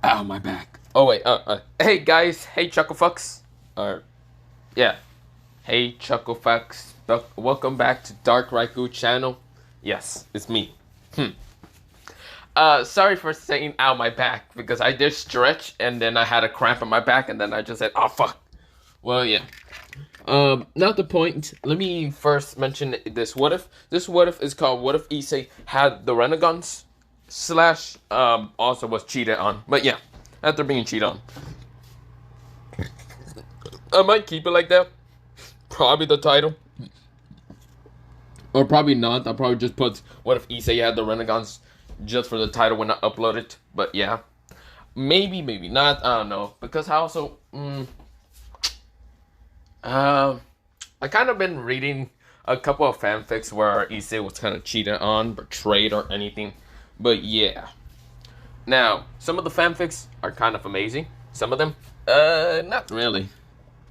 Ow, my back. Oh wait, hey guys, hey chucklefucks. Yeah, hey chucklefucks. Welcome back to Dark Raikou channel. Yes, it's me. Sorry for saying ow my back because I did stretch and then I had a cramp in my back and then I just said, oh fuck. Well, yeah. Not the point. Let me first mention this what if. This what if is called What If Issei Had the Rinnegans slash also was cheated on. But yeah, after being cheated on. I might keep it like that. Probably the title. Or probably not. I'll probably just put What If Issei Had the Rinnegans just for the title when I upload it. But yeah. Maybe not. I don't know. Because I also I kind of been reading a couple of fanfics where Issei was kind of cheated on, betrayed, or anything. But yeah. Now, some of the fanfics are kind of amazing. Some of them, not really.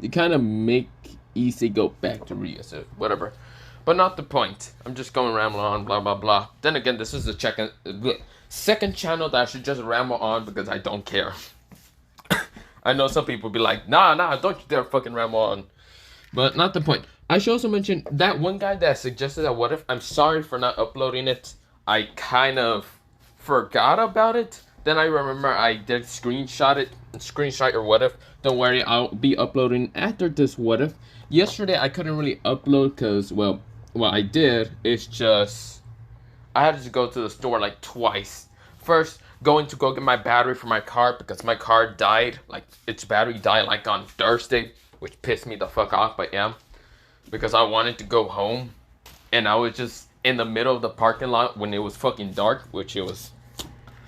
They kind of make Issei go back to Ria, so whatever. But not the point. I'm just going rambling on, blah, blah, blah. Then again, this is the second channel that I should just ramble on because I don't care. I know some people be like, nah, don't you dare fucking ramble on. But not the point. I should also mention that one guy that suggested that what if. I'm sorry for not uploading it. I kind of forgot about it. Then I remember I did screenshot or what if. Don't worry, I'll be uploading after this what if. Yesterday I couldn't really upload because, well, what I did is just I had to go to the store like twice. First, going to go get my battery for my car because my car died. Like its battery died like on Thursday, which pissed me the fuck off. But yeah, because I wanted to go home, and I was just in the middle of the parking lot when it was fucking dark, which it was.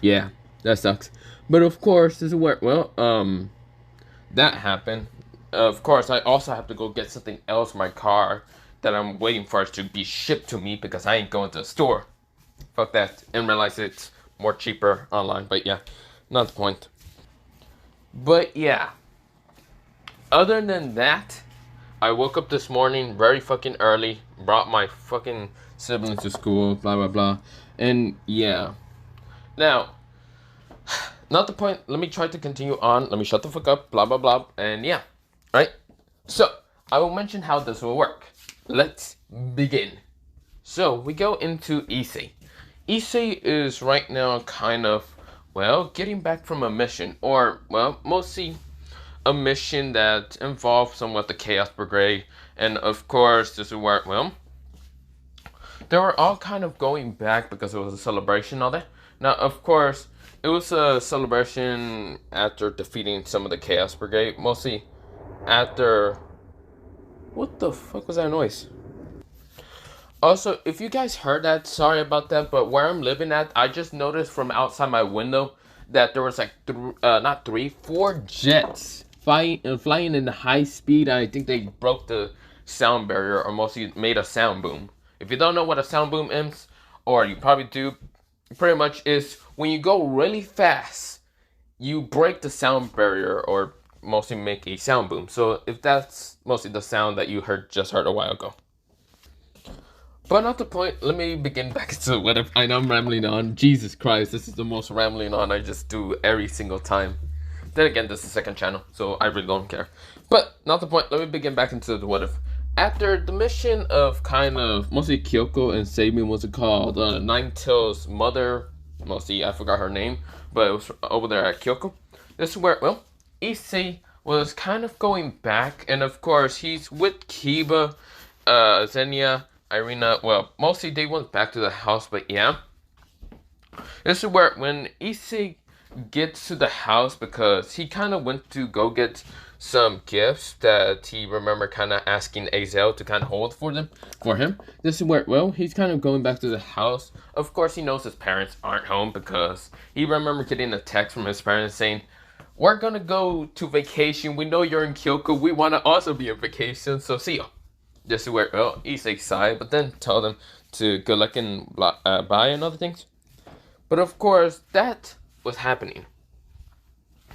Yeah, that sucks. But of course, this is where that happened. Of course, I also have to go get something else for my car that I'm waiting for it to be shipped to me because I ain't going to the store. Fuck that, and realize it's more cheaper online. But yeah, not the point. But yeah, other than that, I woke up this morning very fucking early, brought my fucking siblings to school, blah blah blah, and yeah. Now, not the point. Let me try to continue on. Let me shut the fuck up, blah blah blah, and yeah, right. So I will mention how this will work. Let's begin. So we go into Issei. Issei is right now kind of, well, getting back from a mission, or, well, mostly a mission that involves somewhat the Chaos Brigade, and of course, this is where, well, they were all kind of going back because it was a celebration and all that. Now, of course, it was a celebration after defeating some of the Chaos Brigade, mostly after, what the fuck was that noise? Also, if you guys heard that, sorry about that, but where I'm living at, I just noticed from outside my window that there was like, four jets flying in high speed. I think they broke the sound barrier or mostly made a sound boom. If you don't know what a sound boom is, or you probably do, pretty much is when you go really fast, you break the sound barrier or mostly make a sound boom. So if that's mostly the sound that you just heard a while ago. But not the point. Let me begin back to what if. I know I'm rambling on. Jesus Christ, this is the most rambling on I just do every single time. Then again, this is the second channel, so I really don't care. But not the point. Let me begin back into the what if. After the mission of kind of mostly Kyoko and Sabin, what's it called? Ninetales' mother, mostly I forgot her name, but it was over there at Kyoko. This is where, well, Issei was kind of going back, and of course he's with Kiba, Xenia, Irina. Well, mostly they went back to the house, but yeah. This is where when Issei gets to the house, because he kind of went to go get some gifts that he remember kind of asking Azel to kind of hold for him. This is where, well, he's kind of going back to the house. Of course, he knows his parents aren't home because he remember getting a text from his parents saying, we're gonna go to vacation. We know you're in Kyoko. We want to also be on vacation, so see ya. This is where, well, Issei sighed, but then tell them to good luck and bye and other things. But of course, that was happening.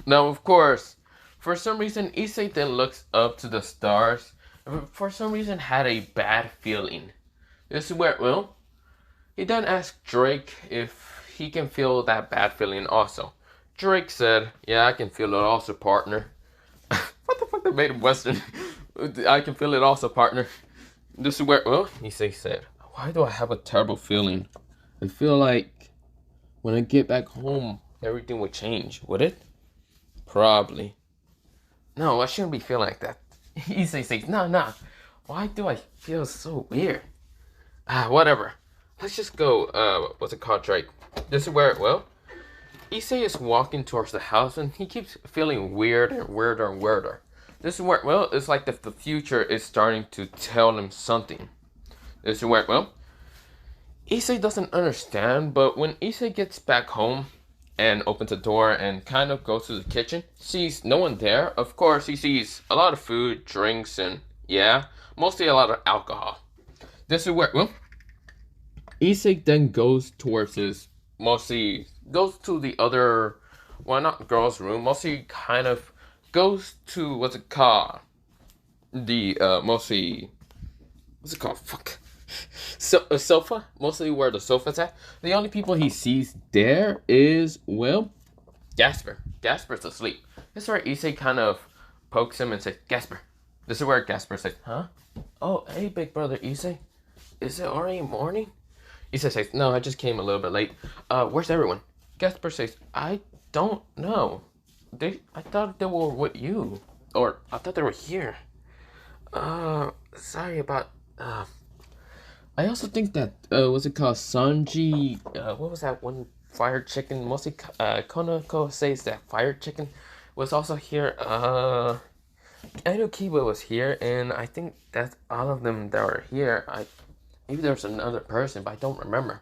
Now, of course, for some reason, Issei then looks up to the stars. And for some reason, had a bad feeling. This is where, well, he then asked Drake if he can feel that bad feeling also. Drake said, yeah, I can feel it also, partner. What the fuck, they made him Western? I can feel it also, partner. This is where, well, Issei said, why do I have a terrible feeling? I feel like when I get back home, everything would change, would it? Probably. No, I shouldn't be feeling like that. Issei says, nah. Why do I feel so weird? Whatever. Let's just go, what's it called, Drake? This is where, well, Issei is walking towards the house and he keeps feeling weird and weirder and weirder. This is where, well, it's like the future is starting to tell him something. This is where, well, Issei doesn't understand, but when Issei gets back home and opens the door and kind of goes to the kitchen, sees no one there. Of course, he sees a lot of food, drinks, and yeah, mostly a lot of alcohol. This is where, well, Issei then goes towards his, mostly goes to the other, well, not girl's room, mostly kind of goes to, what's it called? The, mostly, what's it called? Fuck. So, a sofa, mostly where the sofa's at. The only people he sees there is, well, Gasper. Gasper's asleep. This is where Issei kind of pokes him and says, Gasper. This is where Gasper says, huh? Oh, hey, big brother Issei. Is it already morning? Issei says, no, I just came a little bit late. Where's everyone? Gasper says, I don't know. I thought they were with you. Or, I thought they were here. Sorry about, I also think that, what's it called, Sanji, what was that one fire chicken, mostly, Konoko says that fire chicken was also here, I know Kiba was here, and I think that's all of them that were here. Maybe there's another person, but I don't remember.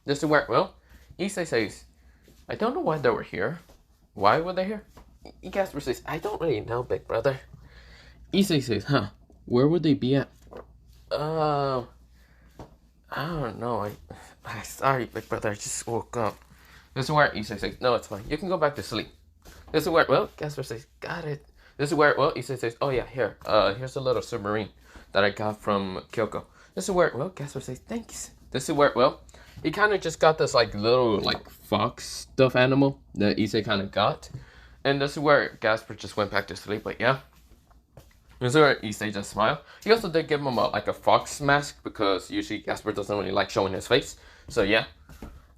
This is where, well, Issei says, I don't know why they were here. Why were they here? Gasper says, I don't really know, big brother. Issei says, huh, where would they be at? I don't know. I sorry, big brother. I just woke up. This is where Issei says, no, it's fine. You can go back to sleep. This is where, well, Gasper says, got it. This is where, well, Issei says, oh yeah, here. Here's a little submarine that I got from Kyoko. This is where, well, Gasper says, thanks. This is where, well, he kind of just got this, like, little, like, fox stuffed animal that Issei kind of got. And this is where Gasper just went back to sleep, but yeah. This is where Issei just smiled. He also did give him like a fox mask because usually Gasper doesn't really like showing his face. So yeah.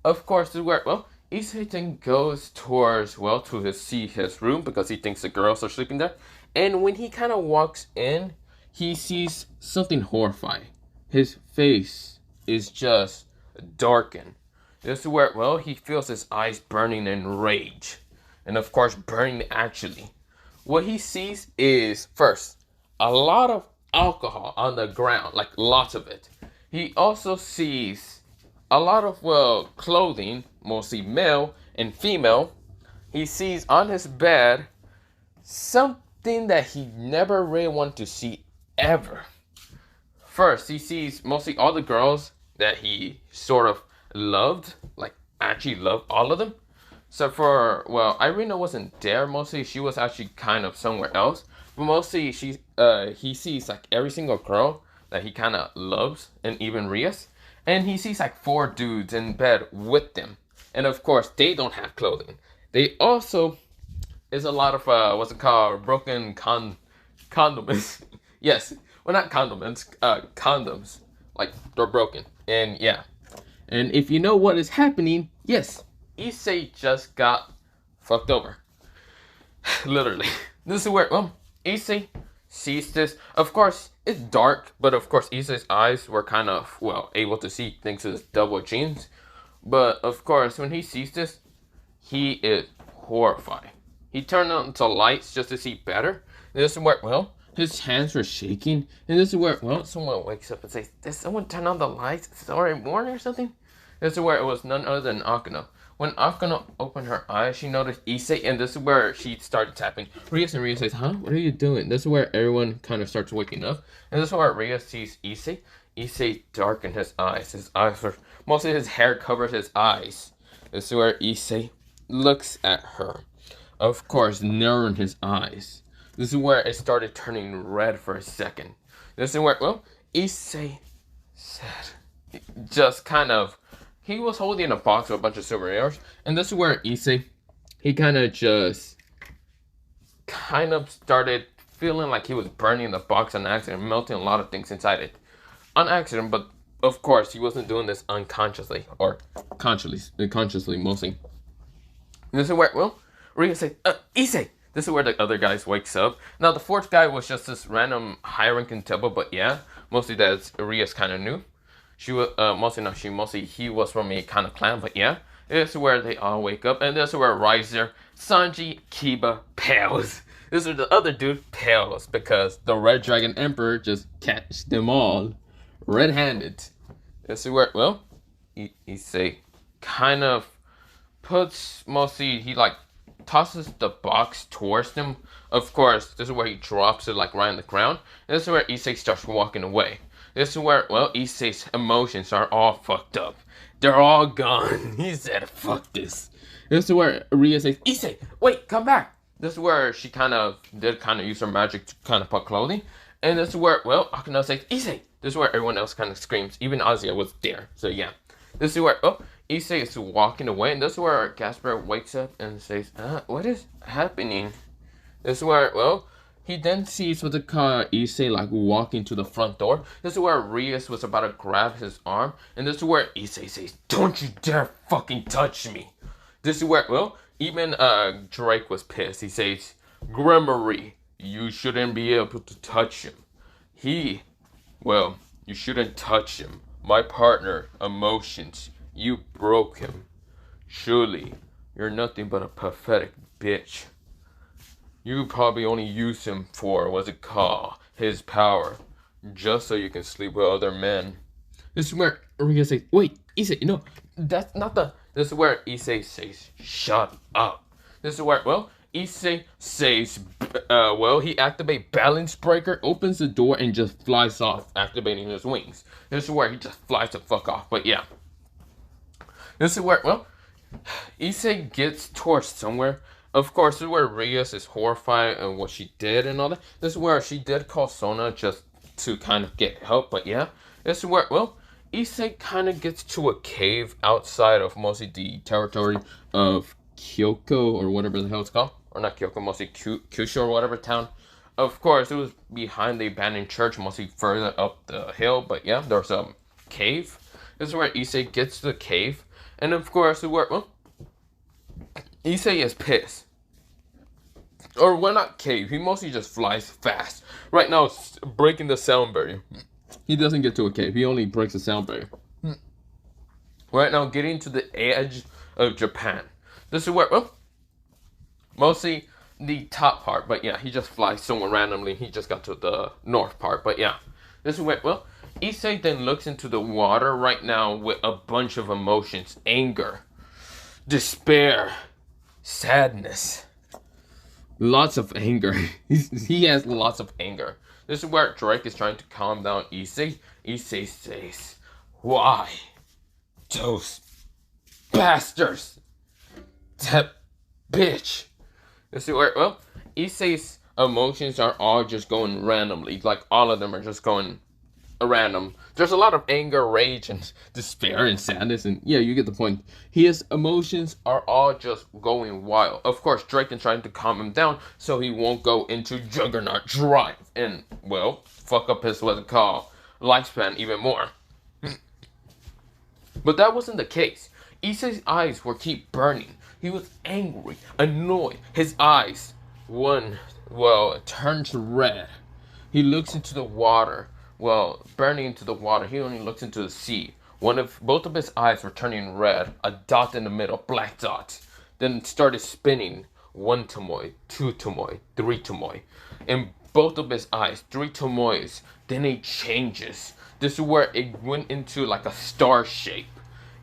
Of course, this is where, well, Issei then goes towards, well, to see his room because he thinks the girls are sleeping there. And when he kind of walks in, he sees something horrifying. His face is just darkened. This is where, well, he feels his eyes burning in rage. And of course, burning actually. What he sees is, first, a lot of alcohol on the ground, like lots of it. He also sees a lot of, well, clothing, mostly male and female. He sees on his bed something that he never really wanted to see ever. First, he sees mostly all the girls that he sort of loved, like actually loved all of them. So for, well, Irina wasn't there. Mostly she was actually kind of somewhere else. But mostly he sees like every single girl that he kind of loves, and even Rias. And he sees like 4 dudes in bed with them. And of course, they don't have clothing. They also, is a lot of, what's it called, broken condoms. Yes, well, not condiments, condoms. Like, they're broken. And yeah. And if you know what is happening, yes, Issei just got fucked over. Literally. This is where, well, Issei sees this. Of course, it's dark, but of course, Issei's eyes were kind of, well, able to see thanks to his double jeans. But of course, when he sees this, he is horrified. He turned on the lights just to see better. And this is where, well, his hands were shaking. And this is where, well, someone wakes up and says, did someone turn on the lights? Is it already morning or something? This is where it was none other than Akano. When Akano opened her eyes, she noticed Issei, and this is where she started tapping. Rias and Rias says, huh? What are you doing? This is where everyone kind of starts waking up. And this is where Rias sees Issei. Issei darkened his eyes. His eyes were, mostly his hair covered his eyes. This is where Issei looks at her. Of course, narrowing his eyes. This is where it started turning red for a second. This is where, well, Issei said, just kind of, he was holding a box with a bunch of souvenirs, and this is where Issei, he kind of just started feeling like he was burning the box on accident, melting a lot of things inside it on accident. But of course, he wasn't doing this unconsciously or consciously mostly. And this is where, well, Rhea says, Issei. This is where the other guys wakes up. Now, the fourth guy was just this random high-ranking temple, but yeah, mostly that Rhea's kind of new. She was, he was from a kind of clan, but yeah. This is where they all wake up, and this is where Riser, Sanji, Kiba, pales. This is the other dude, pales, because the Red Dragon Emperor just catch them all red-handed. This is where, well, Issei kind of puts, mostly, he like tosses the box towards them. Of course, this is where he drops it like right on the ground. This is where Issei starts walking away. This is where, well, Issei's emotions are all fucked up. They're all gone. He said, fuck this. This is where Rhea says, Issei, wait, come back. This is where she did use her magic to kind of put clothing. And this is where, well, Akane says, Issei. This is where everyone else kind of screams. Even Azia was there. So yeah. This is where, oh, Issei is walking away. And this is where Gasper wakes up and says, what is happening? This is where, well, he then sees what the car Issei like walking to the front door. This is where Rias was about to grab his arm. And this is where Issei says, don't you dare fucking touch me. This is where, well, even Drake was pissed. He says, Gremory, you shouldn't be able to touch him. Well, you shouldn't touch him. My partner, Emotions, you broke him. Surely, you're nothing but a pathetic bitch. You probably only use him for, what's it called, his power, just so you can sleep with other men. This is where Rhea says, wait, Issei, no, that's not the... This is where Issei says, shut up. This is where, well, Issei says, well, he activates Balance Breaker, opens the door, and just flies off, activating his wings. This is where he just flies the fuck off, but yeah. This is where, well, Issei gets towards somewhere. Of course, this is where Rias is horrified at what she did and all that. This is where she did call Sona just to kind of get help, but yeah. This is where, well, Issei kind of gets to a cave outside of mostly the territory of Kyoko, or whatever the hell it's called. Or not Kyoko, mostly Kyushu or whatever town. Of course, it was behind the abandoned church, mostly further up the hill, but yeah, there's a cave. This is where Issei gets to the cave. And of course, this is where, well, Issei is pissed. Or, well, not cave. He mostly just flies fast. Right now, it's breaking the sound barrier. He doesn't get to a cave. He only breaks the sound barrier. Right now, getting to the edge of Japan. This is where, well, mostly the top part. But yeah, he just flies somewhere randomly. He just got to the north part. But yeah, this is where, well, Issei then looks into the water right now with a bunch of emotions. Anger, despair, sadness. Lots of anger. He has lots of anger. This is where Drake is trying to calm down Issei. Issei says, why? Those bastards. That bitch. This is where, well, Issei's emotions are all just going randomly. Like, all of them are just going random. There's a lot of anger, rage, and despair, and sadness, and yeah, you get the point. His emotions are all just going wild. Of course, Drake is trying to calm him down so he won't go into Juggernaut Drive and, well, fuck up his, what's it called, lifespan even more. But that wasn't the case. Issei's eyes were keep burning. He was angry, annoyed. His eyes, turns red. He looks into the water. Well, burning into the water, he only looks into the sea. Both of his eyes were turning red, a dot in the middle, black dot. Then it started spinning, 1 tomoe, 2 tomoe, 3 tomoe. In both of his eyes, 3 tomoes. Then it changes. This is where it went into like a star shape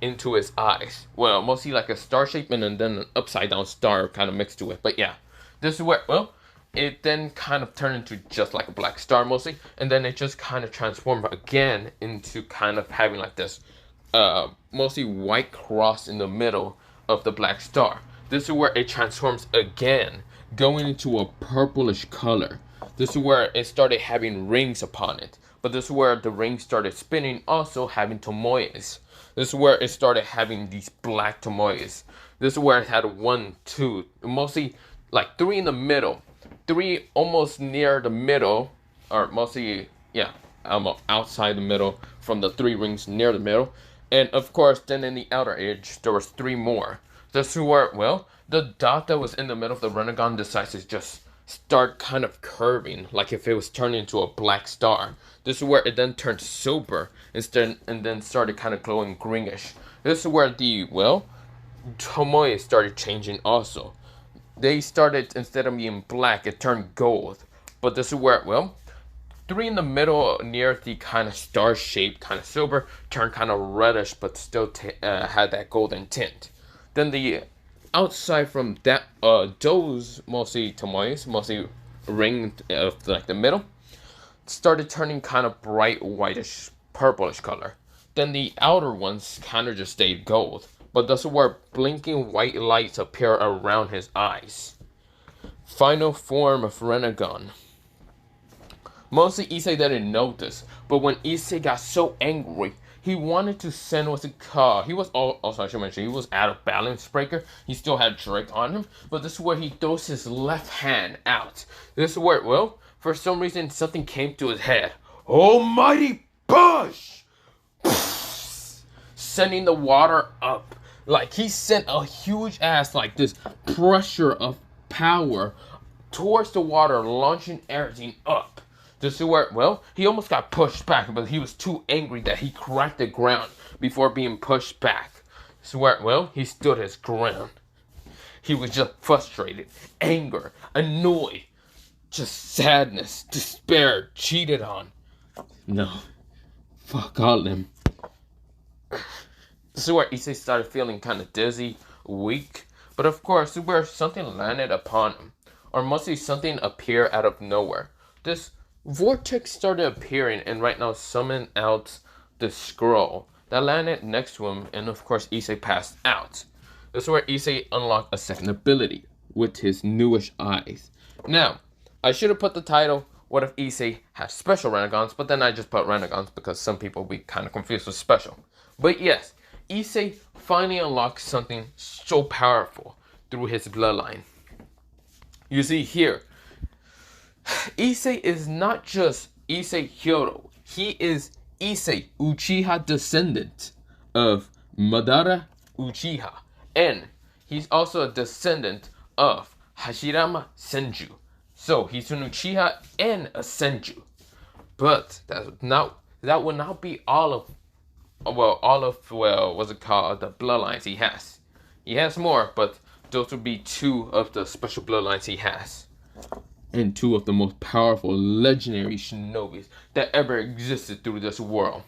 into his eyes. Well, mostly like a star shape and then an upside down star kind of mixed to it. But yeah, this is where, well, it then kind of turned into just like a black star mostly, and then it just kind of transformed again into kind of having like this mostly white cross in the middle of the black star. This is where it transforms again, going into a purplish color. This is where it started having rings upon it. But this is where the ring started spinning, also having tomoes. This is where it started having these black tomoes. This is where it had 1, 2, mostly like 3 in the middle. 3 almost near the middle, or mostly, yeah, outside the middle from the 3 rings near the middle. And of course, then in the outer edge, there was 3 more. This is where, well, the dot that was in the middle of the Rinnegan decides to just start kind of curving, like if it was turning into a black star. This is where it then turned silver instead, and then started kind of glowing greenish. This is where the, well, tomoe started changing also. They started, instead of being black, it turned gold. But this is where, well, 3 in the middle near the kind of star shape, kind of silver, turned kind of reddish, but still had that golden tint. Then the outside from that, those mostly tomoes, mostly ring of like the middle, started turning kind of bright whitish, purplish color. Then the outer ones kind of just stayed gold. But this is where blinking white lights appear around his eyes. Final form of Rinnegan. Mostly Issei didn't notice, but when Issei got so angry, he wanted to send what's it called. He was also, I should mention, he was out of balance breaker. He still had Drake on him, but this is where he throws his left hand out. This is where, well, for some reason something came to his head. Almighty push! Sending the water up. Like he sent a huge ass, like this pressure of power towards the water, launching everything up. This is where, well, he almost got pushed back, but he was too angry that he cracked the ground before being pushed back. This is where, well, he stood his ground. He was just frustrated, anger, annoyed, just sadness, despair, cheated on. No, fuck all of them. This is where Issei started feeling kind of dizzy, weak, but of course, this is where something landed upon him, or mostly something appeared out of nowhere. This vortex started appearing and right now summoned out the scroll that landed next to him, and of course Issei passed out. This is where Issei unlocked a second ability with his newish eyes. Now, I should have put the title, what if Issei has special Rinnegans, but then I just put Rinnegans because some people be kind of confused with special. But yes, Issei finally unlocks something so powerful through his bloodline. You see here, Issei is not just Issei Hyodo. He is Issei Uchiha descendant of Madara Uchiha. And he's also a descendant of Hashirama Senju. So he's an Uchiha and a Senju. But that would not be all of what's it called, the bloodlines he has. He has more, but those would be 2 of the special bloodlines he has. And 2 of the most powerful legendary shinobis that ever existed through this world.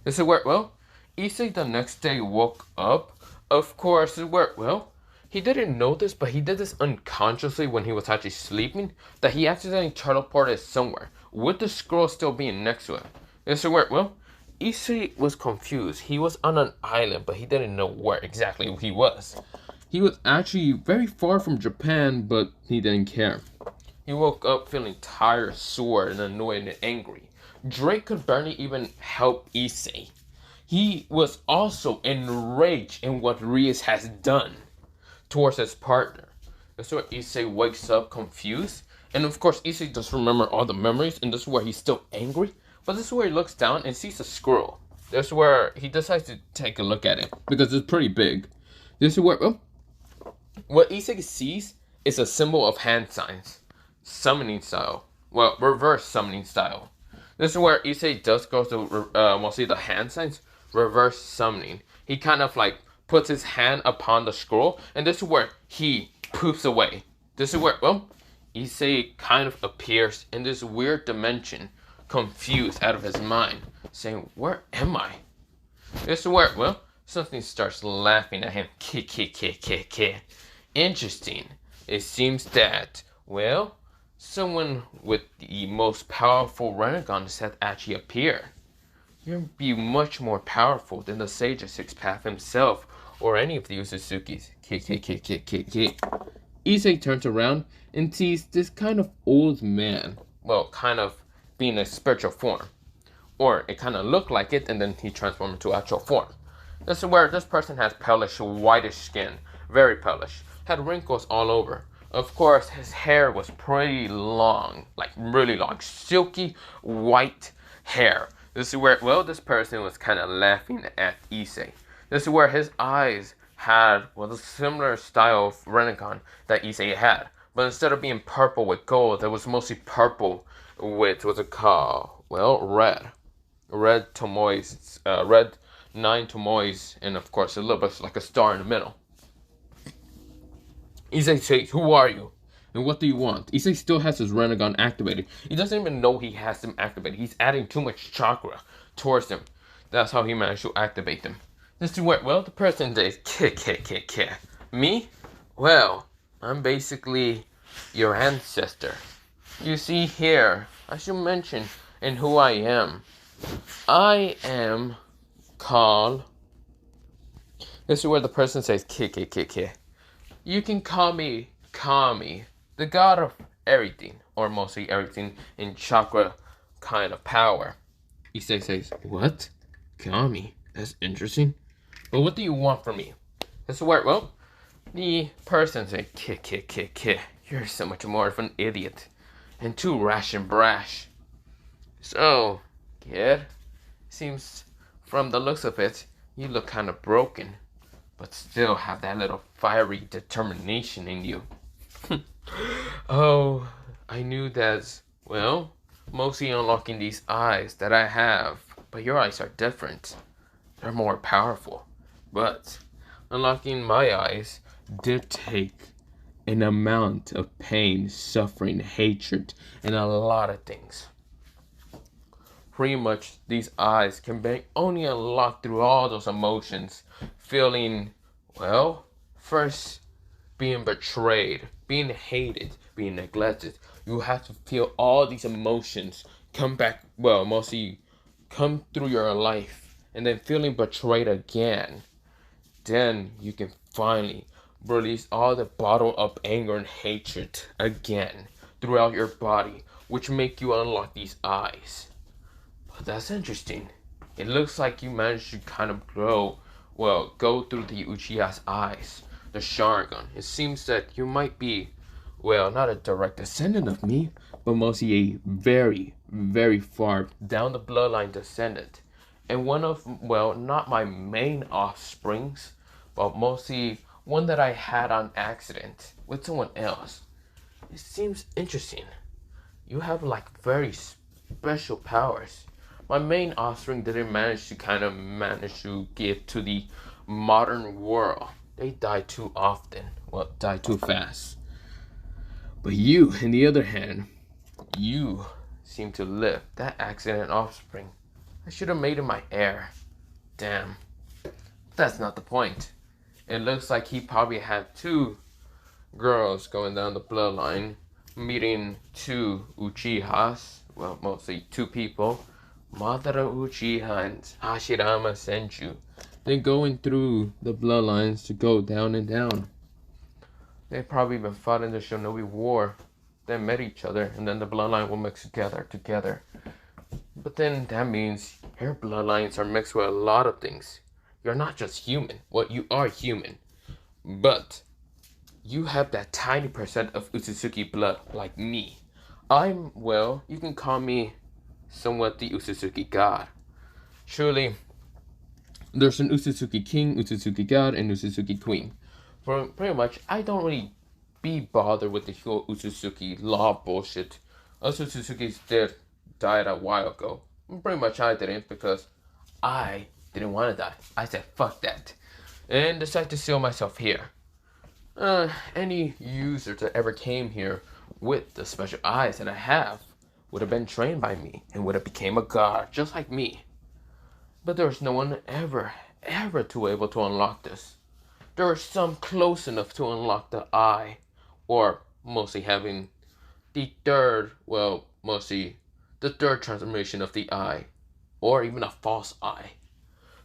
This is where, well, Issei the next day woke up. Of course, this is where, well, he didn't know this, but he did this unconsciously when he was actually sleeping, that he accidentally teleported somewhere, with the scroll still being next to him. This is where, well, Issei was confused. He was on an island, but he didn't know where exactly he was. He was actually very far from Japan, but he didn't care. He woke up feeling tired, sore, and annoyed and angry. Drake could barely even help Issei. He was also enraged in what Rias has done towards his partner. That's where Issei wakes up confused. And of course, Issei does remember all the memories, and this is where he's still angry. But this is where he looks down and sees a scroll. That's where he decides to take a look at it, because it's pretty big. This is where, well, what Issei sees is a symbol of hand signs. Summoning style. Well, reverse summoning style. This is where Issei does go to, mostly the hand signs, reverse summoning. He kind of like puts his hand upon the scroll, and this is where he poofs away. This is where, well, Issei kind of appears in this weird dimension, confused out of his mind, saying, where am I? This is where, well, something starts laughing at him. Interesting. It seems that, well, someone with the most powerful Rinnegans has actually appeared. You'll be much more powerful than the Sage of Six Path himself, or any of the Otsutsukis. Issei turns around and sees this kind of old man. Well, kind of being a spiritual form. Or it kind of looked like it, and then he transformed into actual form. This is where this person has palish, whitish skin, very palish, had wrinkles all over. Of course, his hair was pretty long, like really long, silky white hair. This is where, well, this person was kind of laughing at Issei. This is where his eyes had, well, the similar style of Rinnegan that Issei had. But instead of being purple with gold, it was mostly purple with, what's it called? Well, red. Red tomoes, red 9 tomoes, and of course a little bit like a star in the middle. Issei says, "Who are you? And what do you want?" Issei still has his Rinnegan activated. He doesn't even know he has them activated. He's adding too much chakra towards them. That's how he managed to activate them. This is where, well, the person says, Me? Well, I'm basically your ancestor. You see here, I should mention in who I am. I am called. This is where the person says, You can call me Kami, the god of everything, or mostly everything in chakra kind of power. Issei says, What? Kami? That's interesting. But what do you want from me? This is where, well, the person says, You're so much more of an idiot, and too rash and brash. So, kid, seems from the looks of it, you look kind of broken, but still have that little fiery determination in you. Oh, I knew that, well, mostly unlocking these eyes that I have, but your eyes are different. They're more powerful. But unlocking my eyes did take an amount of pain, suffering, hatred, and a lot of things. Pretty much these eyes can be only unlocked through all those emotions. Feeling, well, first being betrayed, being hated, being neglected. You have to feel all these emotions come back, well, mostly come through your life. And then feeling betrayed again. Then you can finally release all the bottled up anger and hatred again throughout your body, which make you unlock these eyes. But that's interesting. It looks like you managed to kind of go through the Uchiha's eyes, the Sharingan. It seems that you might be, well, not a direct descendant of me, but mostly a very, very far down the bloodline descendant. And one of, well, not my main offsprings, but mostly one that I had on accident with someone else. It seems interesting. You have like very special powers. My main offspring didn't manage to give to the modern world. They die too often. Well, die too fast. But you, on the other hand, you seem to live. That accident offspring. I should have made him my heir. Damn. That's not the point. It looks like he probably had 2 girls going down the bloodline, meeting 2 Uchihas. Well, mostly 2 people. Madara Uchiha and Hashirama Senju. They're going through the bloodlines to go down and down. They probably been fought in the Shinobi War, then met each other, and then the bloodline will mix together. But then that means your bloodlines are mixed with a lot of things. You're not just human. Well, you are human, but you have that tiny percent of Otsutsuki blood like me. I'm, well, you can call me somewhat the Otsutsuki God. Surely, there's an Otsutsuki King, Otsutsuki God, and Otsutsuki Queen. For pretty much, I don't really be bothered with the whole Otsutsuki law bullshit. Otsutsukis died a while ago. Pretty much I didn't, because I didn't want to die. I said fuck that, and decided to seal myself here. Any user that ever came here with the special eyes that I have would have been trained by me and would have became a god just like me. But there was no one ever to able to unlock this. There are some close enough to unlock the eye, or mostly having the third, well, mostly the third transformation of the eye, or even a false eye.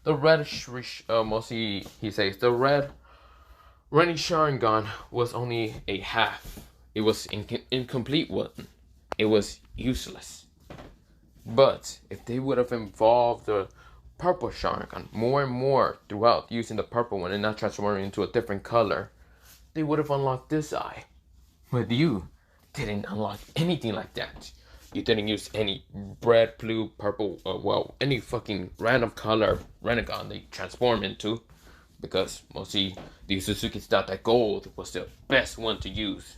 The red, mostly he says, the red Rinnegan Sharingan was only a half. It was incomplete one. It was useless. But if they would have involved the purple Sharingan more and more throughout, using the purple one and not transforming into a different color, they would have unlocked this eye. But you didn't unlock anything like that. You didn't use any red, blue, purple, any fucking random color Rinnegan they transform into. Because mostly the Otsutsuki thought that gold was the best one to use.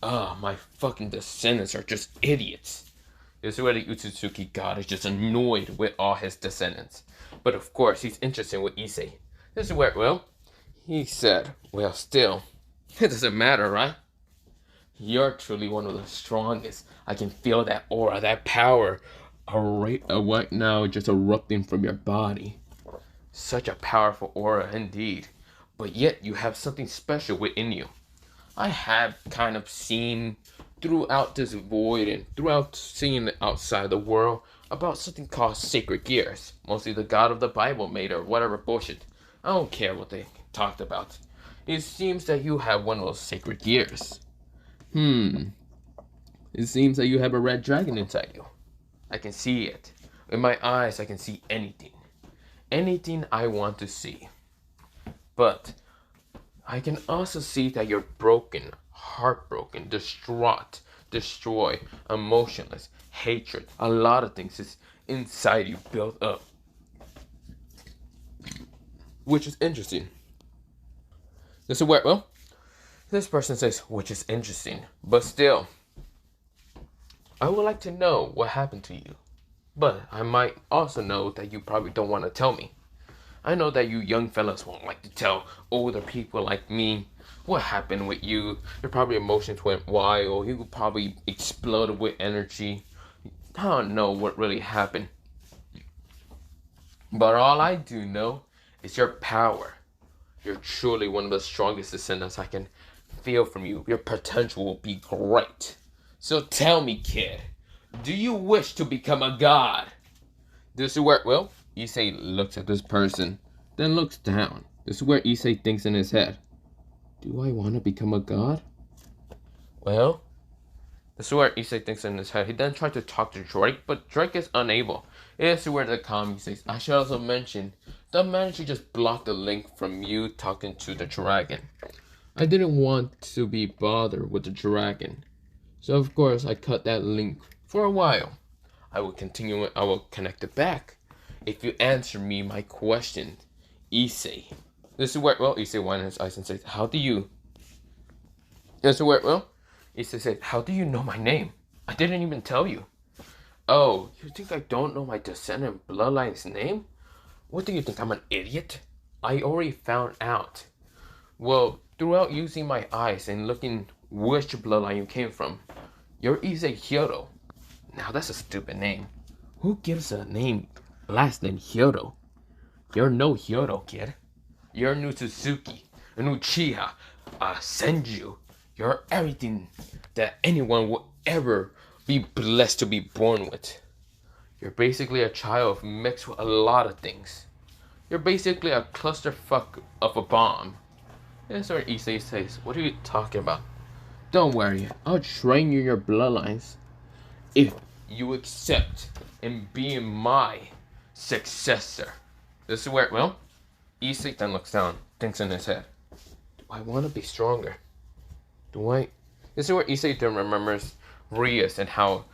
My fucking descendants are just idiots. This is where the Otsutsuki God is just annoyed with all his descendants. But of course, he's interested with Issei. This is where, he said, still, it doesn't matter, right? You're truly one of the strongest. I can feel that aura, that power, right now just erupting from your body. Such a powerful aura indeed. But yet you have something special within you. I have kind of seen throughout this void and throughout seeing outside the world about something called sacred gears. Mostly the God of the Bible made or whatever bullshit. I don't care what they talked about. It seems that you have one of those sacred gears. It seems that you have a red dragon inside you. I can see it. In my eyes, I can see anything. Anything I want to see. But I can also see that you're broken, heartbroken, distraught, destroyed, emotionless, hatred. A lot of things is inside you built up. Which is interesting. This is where, this person says, which is interesting. But still, I would like to know what happened to you. But I might also know that you probably don't want to tell me. I know that you young fellas won't like to tell older people like me what happened with you. Your probably emotions went wild. You probably exploded with energy. I don't know what really happened. But all I do know is your power. You're truly one of the strongest descendants I can feel from you. Your potential will be great. So tell me, kid, do you wish to become a god? This is where, Issei looks at this person, then looks down. This is where Issei thinks in his head, do I want to become a god? This is where Issei thinks in his head. He then tried to talk to Drake, but Drake is unable. This is where the comment says, I should also mention, the manager just blocked the link from you talking to the dragon. I didn't want to be bothered with the dragon. So of course I cut that link for a while. I will continue it. I will connect it back. If you answer me my question, Issei. This is where, Issei winds his eyes and says, how do you? This is where, Issei said, how do you know my name? I didn't even tell you. Oh, you think I don't know my descendant bloodline's name? What do you think, I'm an idiot? I already found out. Well, throughout using my eyes and looking which bloodline you came from, you're Issei Hyodo. Now that's a stupid name. Who gives a name, last name Hyodo? You're no Hyodo, kid. You're new Suzuki, a new Uchiha, a Senju. You're everything that anyone will ever be blessed to be born with. You're basically a child mixed with a lot of things. You're basically a clusterfuck of a bomb. That's what Issei says. What are you talking about? Don't worry, I'll train you in your bloodlines. If you accept in being my successor. This is where, Issei then looks down, thinks in his head, do I want to be stronger? This is where Issei then remembers Rias and how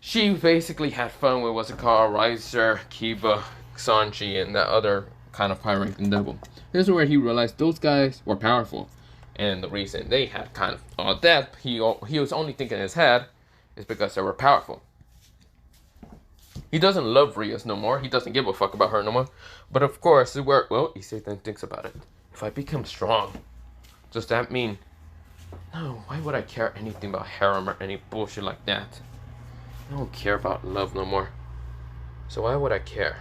she basically had fun with what's it called, Riser, Kiba, Sanji, and that other kind of high-ranking devil. This is where he realized those guys were powerful. And the reason they had kind of all that, he was only thinking in his head, is because they were powerful. He doesn't love Rias no more. He doesn't give a fuck about her no more. But of course, where Issei then thinks about it. If I become strong, does that mean? No, why would I care anything about harem or any bullshit like that? I don't care about love no more. So why would I care?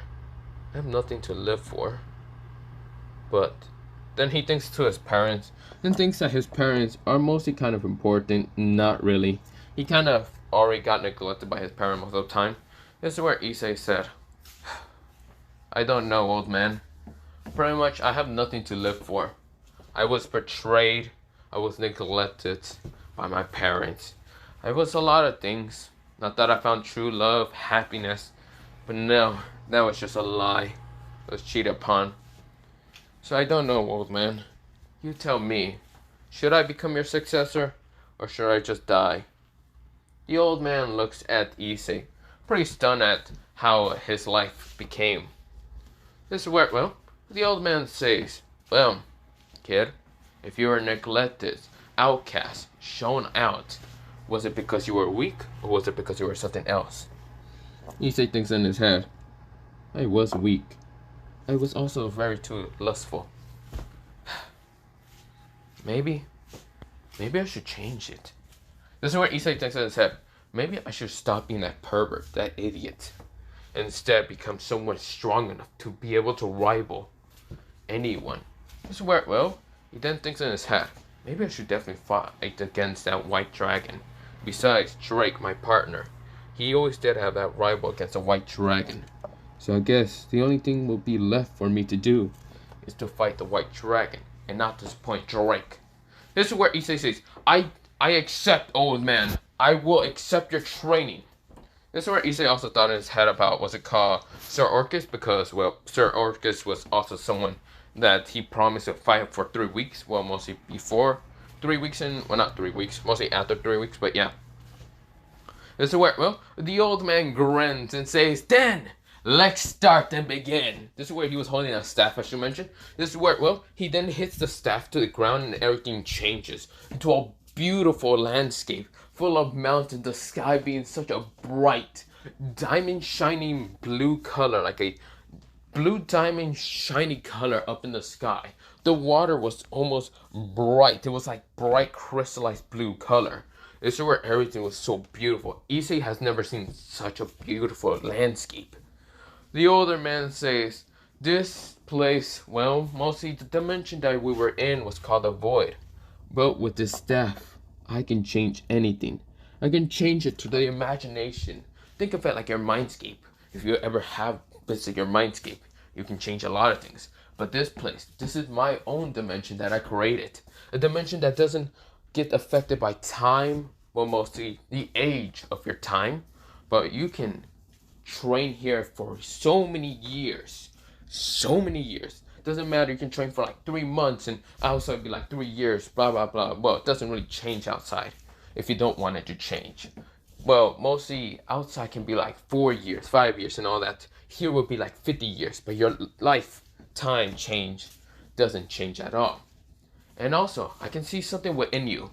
I have nothing to live for. But then he thinks to his parents, and thinks that his parents are mostly kind of important. Not really. He kind of already got neglected by his parents most of the time. This is where Issei said, I don't know, old man. Pretty much, I have nothing to live for. I was betrayed. I was neglected by my parents. I was a lot of things. Not that I found true love, happiness, but no, that was just a lie. I was cheated upon. So I don't know, old man. You tell me. Should I become your successor, or should I just die? The old man looks at Issei, pretty stunned at how his life became. This is where, well, the old man says, well, kid, if you were neglected, outcast, shown out, was it because you were weak, or was it because you were something else? Issei thinks in his head, I was weak. I was also very too lustful. Maybe I should change it. This is where Issei thinks in his head, maybe I should stop being that pervert, that idiot, and instead become someone strong enough to be able to rival anyone. This is where, well, he then thinks in his head, maybe I should definitely fight against that white dragon. Besides, Drake, my partner, he always did have that rival against a white dragon. So I guess the only thing will be left for me to do is to fight the white dragon and not disappoint Drake. This is where Issei says, I accept, old man. I will accept your training. This is where Issei also thought in his head about, was it called Sir Orcus? Because, well, Sir Orcus was also someone that he promised to fight for 3 weeks. Well, mostly before 3 weeks and, well, not 3 weeks, mostly after 3 weeks, but yeah. This is where, well, the old man grins and says, then, let's start and begin. This is where he was holding a staff, as you mentioned. This is where, well, he then hits the staff to the ground and everything changes into a beautiful landscape full of mountains, the sky being such a bright, diamond shining blue color, like a blue diamond shiny color up in the sky. The water was almost bright. It was like bright crystallized blue color. This is where everything was so beautiful. Issei has never seen such a beautiful landscape. The older man says, this place, well, mostly the dimension that we were in was called the Void. But with this staff, I can change anything. I can change it to the imagination. Think of it like your mindscape. If you ever have visited your mindscape, you can change a lot of things. But this place, this is my own dimension that I created. A dimension that doesn't get affected by time, well, mostly the age of your time. But you can train here for so many years. Doesn't matter, you can train for like 3 months and outside it'd be like 3 years, blah blah blah. Well, it doesn't really change outside if you don't want it to change. Well, mostly outside can be like 4 years, 5 years and all that. Here would be like 50 years, but your lifetime change doesn't change at all. And also, I can see something within you.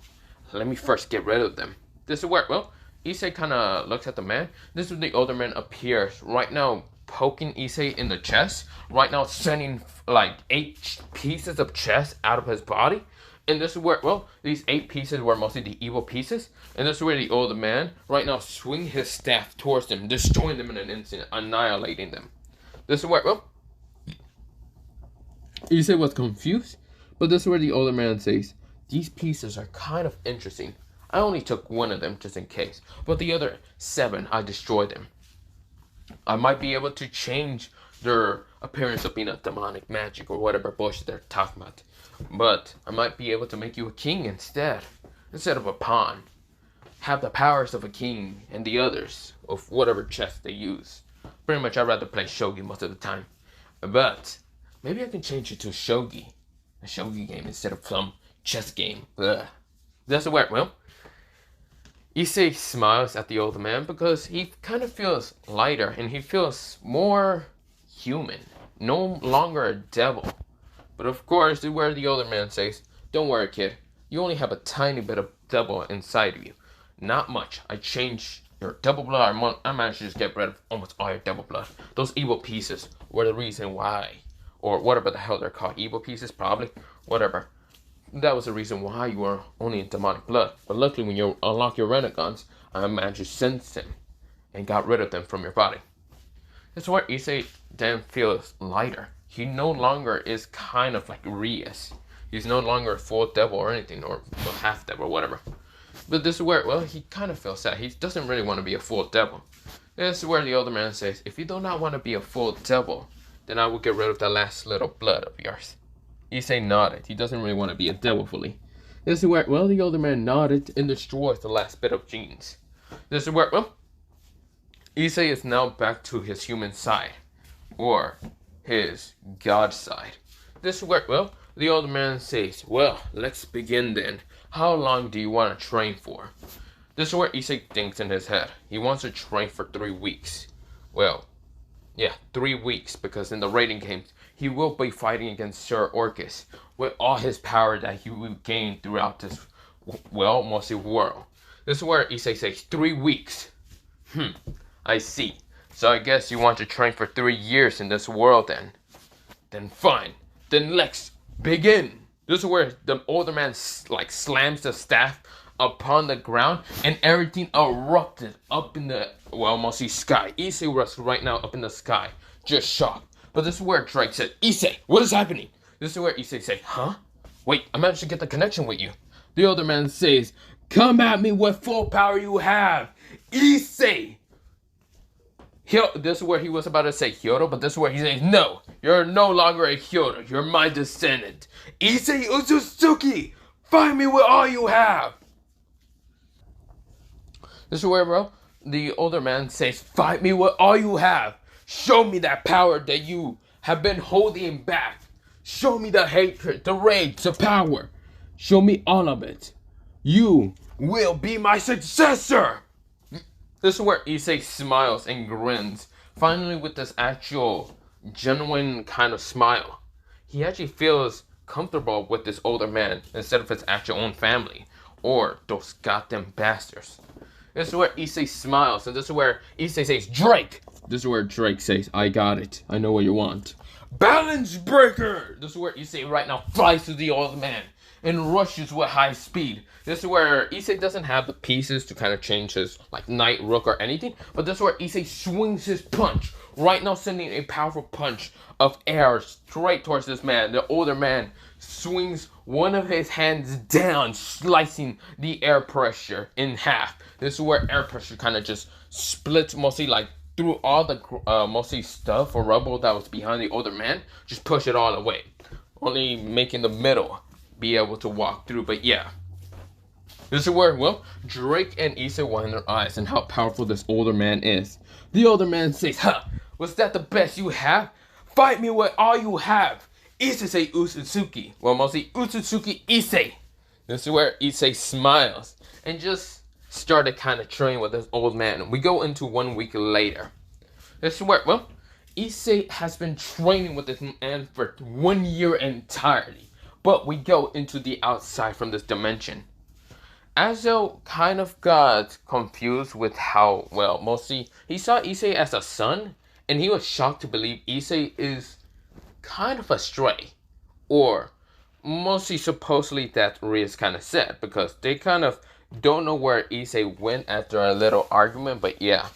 Let me first get rid of them. This is where, well, Issei kind of looks at the man. This is when the older man appears. Right now, poking Issei in the chest. Right now, sending like 8 pieces of chest out of his body. And this is where, well, these 8 pieces were mostly the evil pieces. And this is where the older man, right now, swing his staff towards them, destroying them in an instant, annihilating them. This is where, well, Issei was confused. But this is where the older man says, these pieces are kind of interesting. I only took 1 of them just in case. But the other 7, I destroyed them. I might be able to change their appearance of being a demonic magic or whatever bullshit they're talking about. But I might be able to make you a king instead of a pawn. Have the powers of a king and the others of whatever chess they use. Pretty much I'd rather play shogi most of the time. But maybe I can change it to shogi. A shogi game instead of some chess game. Ugh. That's the word, well. Issei smiles at the older man because he kind of feels lighter and he feels more human. No longer a devil. But of course, this is where the older man says, don't worry, kid. You only have a tiny bit of devil inside of you. Not much. I changed your devil blood. I managed to just get rid of almost all your devil blood. Those evil pieces were the reason why. Or whatever the hell they're called. Evil pieces, probably. Whatever. That was the reason why you were only in demonic blood. But luckily, when you unlock your Rinnegans, I managed to sense them and got rid of them from your body. That's where Issei then feels lighter. He no longer is kind of like Rias. He's no longer a full devil or anything, or half devil or whatever. But this is where, well, he kind of feels sad. He doesn't really want to be a full devil. This is where the older man says, if you do not want to be a full devil, then I will get rid of the last little blood of yours. Issei nodded. He doesn't really want to be a devil fully. This is where, well, the older man nodded and destroys the last bit of genes. This is where, well, Issei is now back to his human side, or his god side. This is where, well, the old man says, well, let's begin then. How long do you want to train for? This is where Issei thinks in his head. He wants to train for 3 weeks. Well, yeah, 3 weeks, because in the raiding games, he will be fighting against Sir Orcus with all his power that he will gain throughout this, well, mostly world. This is where Issei says 3 weeks. I see. So I guess you want to train for 3 years in this world then. Then fine. Then let's begin. This is where the older man slams the staff upon the ground and everything erupted up in the, well, mostly sky. Issei was right now up in the sky, just shocked. But this is where Drake said, Issei, what is happening? This is where Issei says, huh? Wait, I managed to get the connection with you. The older man says, come at me with full power you have, Issei. This is where he was about to say Hyoto, but this is where he says, no, you're no longer a Hyoto, you're my descendant. Issei Otsutsuki, fight me with all you have. This is where, bro, the older man says, fight me with all you have. Show me that power that you have been holding back. Show me the hatred, the rage, the power. Show me all of it. You will be my successor. This is where Issei smiles and grins, finally with this actual, genuine kind of smile. He actually feels comfortable with this older man instead of his actual own family, or those goddamn bastards. This is where Issei smiles, and this is where Issei says, Drake! This is where Drake says, I got it, I know what you want. Balance breaker! This is where Issei right now flies to the old man and rushes with high speed. This is where Issei doesn't have the pieces to kind of change his knight, rook, or anything. But this is where Issei swings his punch. Right now sending a powerful punch of air straight towards this man. The older man swings one of his hands down, slicing the air pressure in half. This is where air pressure kind of just splits mostly through all the mostly stuff or rubble that was behind the older man. Just push it all away. Only making the middle be able to walk through, but yeah. This is where, well, Drake and Issei widen their eyes and how powerful this older man is. The older man says, huh, was that the best you have? Fight me with all you have. Issei Otsutsuki. Well, mostly Otsutsuki Issei. This is where Issei smiles and just started kind of training with this old man. We go into 1 week later. This is where, well, Issei has been training with this man for 1 year entirely. But we go into the outside from this dimension. Azo kind of got confused with how, well, mostly he saw Issei as a son, and he was shocked to believe Issei is kind of a stray. Or mostly supposedly that Rias kind of said, because they kind of don't know where Issei went after a little argument, but yeah.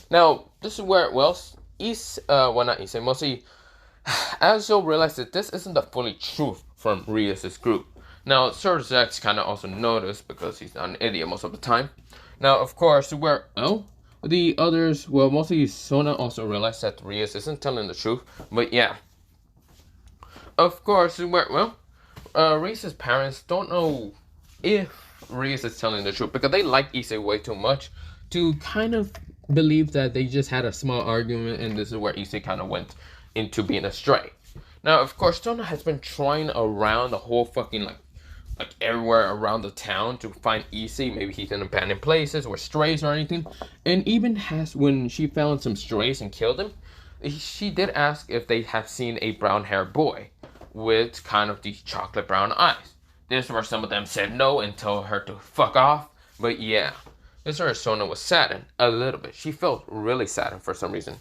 Now, this is where, well, not Issei, mostly Azo realized that this isn't the fully truth from Rias' group. Now, Sir Zex kind of also noticed because he's not an idiot most of the time. Now, of course, the others, well, mostly Sona also realized that Rias isn't telling the truth, but yeah. Of course, Rias' parents don't know if Rias is telling the truth because they like Issei way too much to kind of believe that they just had a small argument and this is where Issei kind of went into being a stray. Now, of course, Sona has been trying around the whole fucking, everywhere around the town to find Issei. Maybe he's in abandoned places or strays or anything. And even when she found some strays and killed them, she did ask if they have seen a brown-haired boy with kind of these chocolate brown eyes. This is where some of them said no and told her to fuck off. But yeah, this is where Sona was saddened a little bit. She felt really saddened for some reason.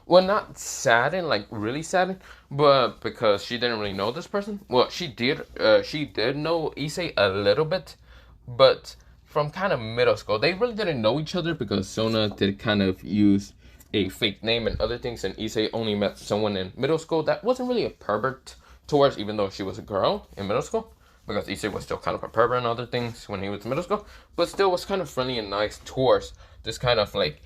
Well, not saddened, really saddened, but because she didn't really know this person. Well, she did know Issei a little bit, but from kind of middle school. They really didn't know each other because Sona did kind of use a fake name and other things, and Issei only met someone in middle school that wasn't really a pervert towards, even though she was a girl in middle school, because Issei was still kind of a pervert and other things when he was in middle school, but still was kind of friendly and nice towards this kind of fake,